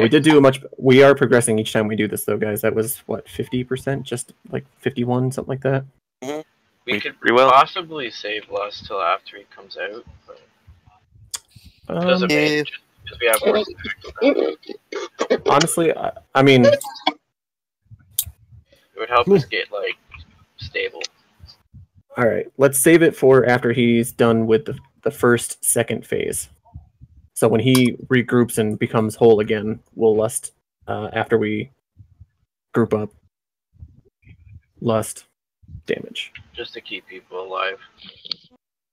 we did do we are progressing each time we do this, though, guys. That was, what, 50%? Just like 51, something like that? We could pretty well. possibly save less till after he comes out, but it doesn't make because we have more stacks. Honestly, I mean, It would help us get like stable. all right, let's save it for after he's done with the second phase. So when he regroups and becomes whole again, we'll lust after we group up. Lust damage. Just to keep people alive.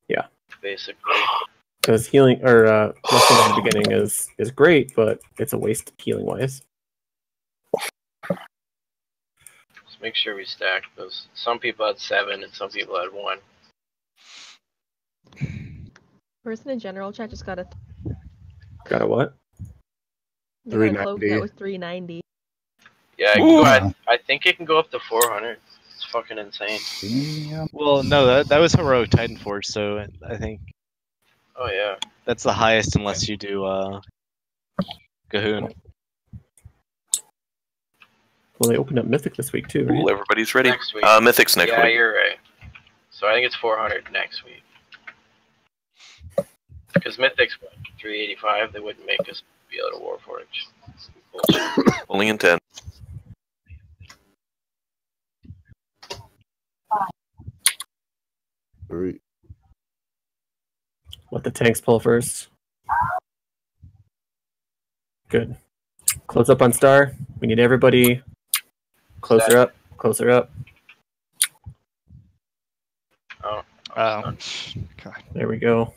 Yeah. Basically. Because healing or lusting at the beginning is great, but it's a waste healing wise. Just make sure we stack those. Some people had 7 and some people had 1. Person in general chat just got a Got a what? they got a cloak that was 390. Yeah, it can go, I think it can go up to 400. It's fucking insane. Well, no, that was heroic Titan Forge, so I think Oh yeah. that's the highest unless you do Gahoon. Well, they opened up Mythic this week too, right? Cool, everybody's ready. Next week. Mythic's next yeah, week. you're right. So I think it's 400 next week. Because Mythic's what, 385. They wouldn't make us be able to Warforge. Bullshit. Only in 10. Right. Let the tanks pull first. Good. Close up on star. We need everybody closer up. Closer up. Oh. God. There we go.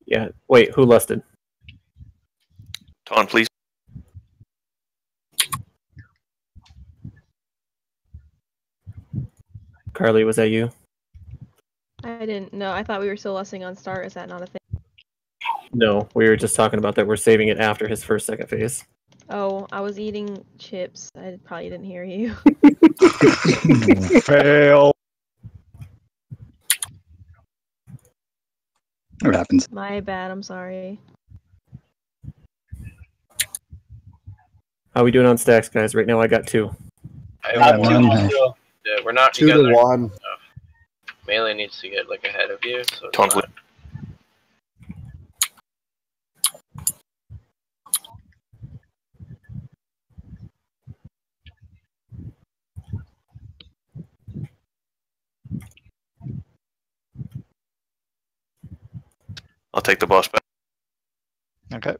Yeah. Wait, who lusted? Ton, please. Carly, was that you? I didn't know. I thought we were still lusting on Star. Is that not a thing? No, we were just talking about that. We're saving it after his second phase. Oh, I was eating chips. I probably didn't hear you. Fail. What happens? My bad. I'm sorry. How we doing on stacks, guys? Right now I got 2. I have one. Yeah, we're not 2 together. to 1. Melee needs to get like ahead of you. So it's Ton, not- I'll take the boss back. Okay.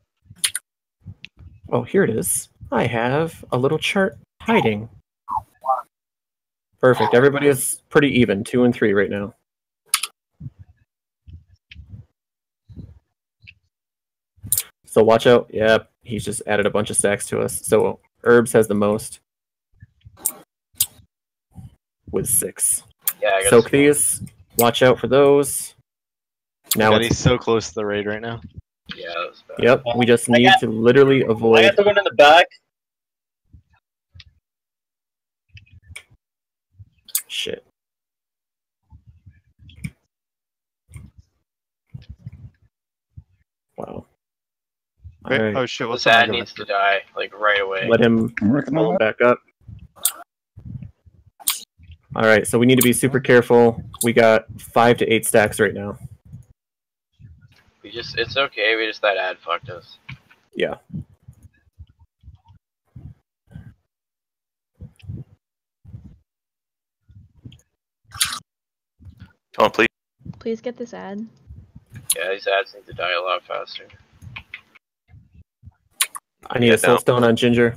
Oh, here it is. I have a little chart hiding. Perfect. Everybody is pretty even. 2 and 3 right now. So watch out. Yep, he's just added a bunch of stacks to us. So Herbs has the most with 6. Yeah, I got Soak these. Watch out for those. Now God, it's he's so close to the raid right now. Yeah, that was bad. Yep, we just need to literally I avoid. got the one in the back. Shit. Wow. Wait, Alright. oh shit, what's This ad that? needs to die like right away. Let him pull him back up. Alright, so we need to be super careful. We got 5 to 8 stacks right now. It's okay. We just that ad fucked us. Yeah. Ton, please. Please get this ad. Yeah, these ads need to die a lot faster. I need a soul stone on Ginger.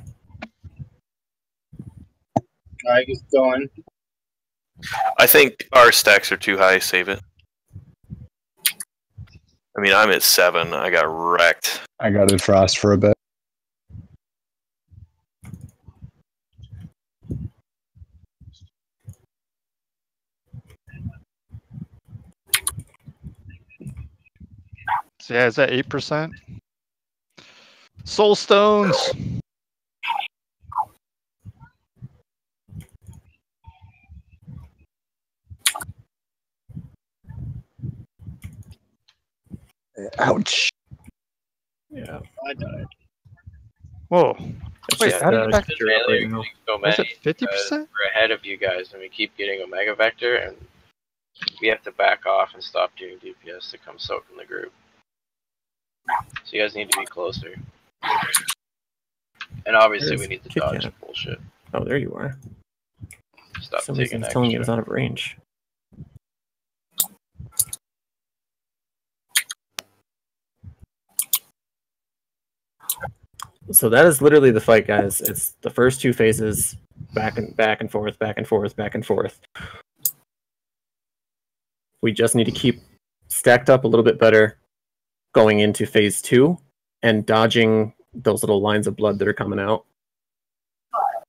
Alright, he's going. I think our stacks are too high. Save it. I mean, I'm at 7. I got wrecked. I got it frost for a bit. So yeah, is that 8%? Soul stones. Ouch. Yeah. I died. Whoa. Wait, just, how do you back Just mainly now. so Was many it 50%? because we're ahead of you guys, and we keep getting Omega Vector, and we have to back off and stop doing DPS to come soak in the group. So you guys need to be closer. And obviously There's we need to Kit dodge Kat. bullshit. Oh, there you are. Stop For some taking reason it's telling me it was extra. out of range. So that is literally the fight, guys. It's the first 2 phases, back and forth, back and forth, back and forth. We just need to keep stacked up a little bit better going into phase 2 and dodging those little lines of blood that are coming out.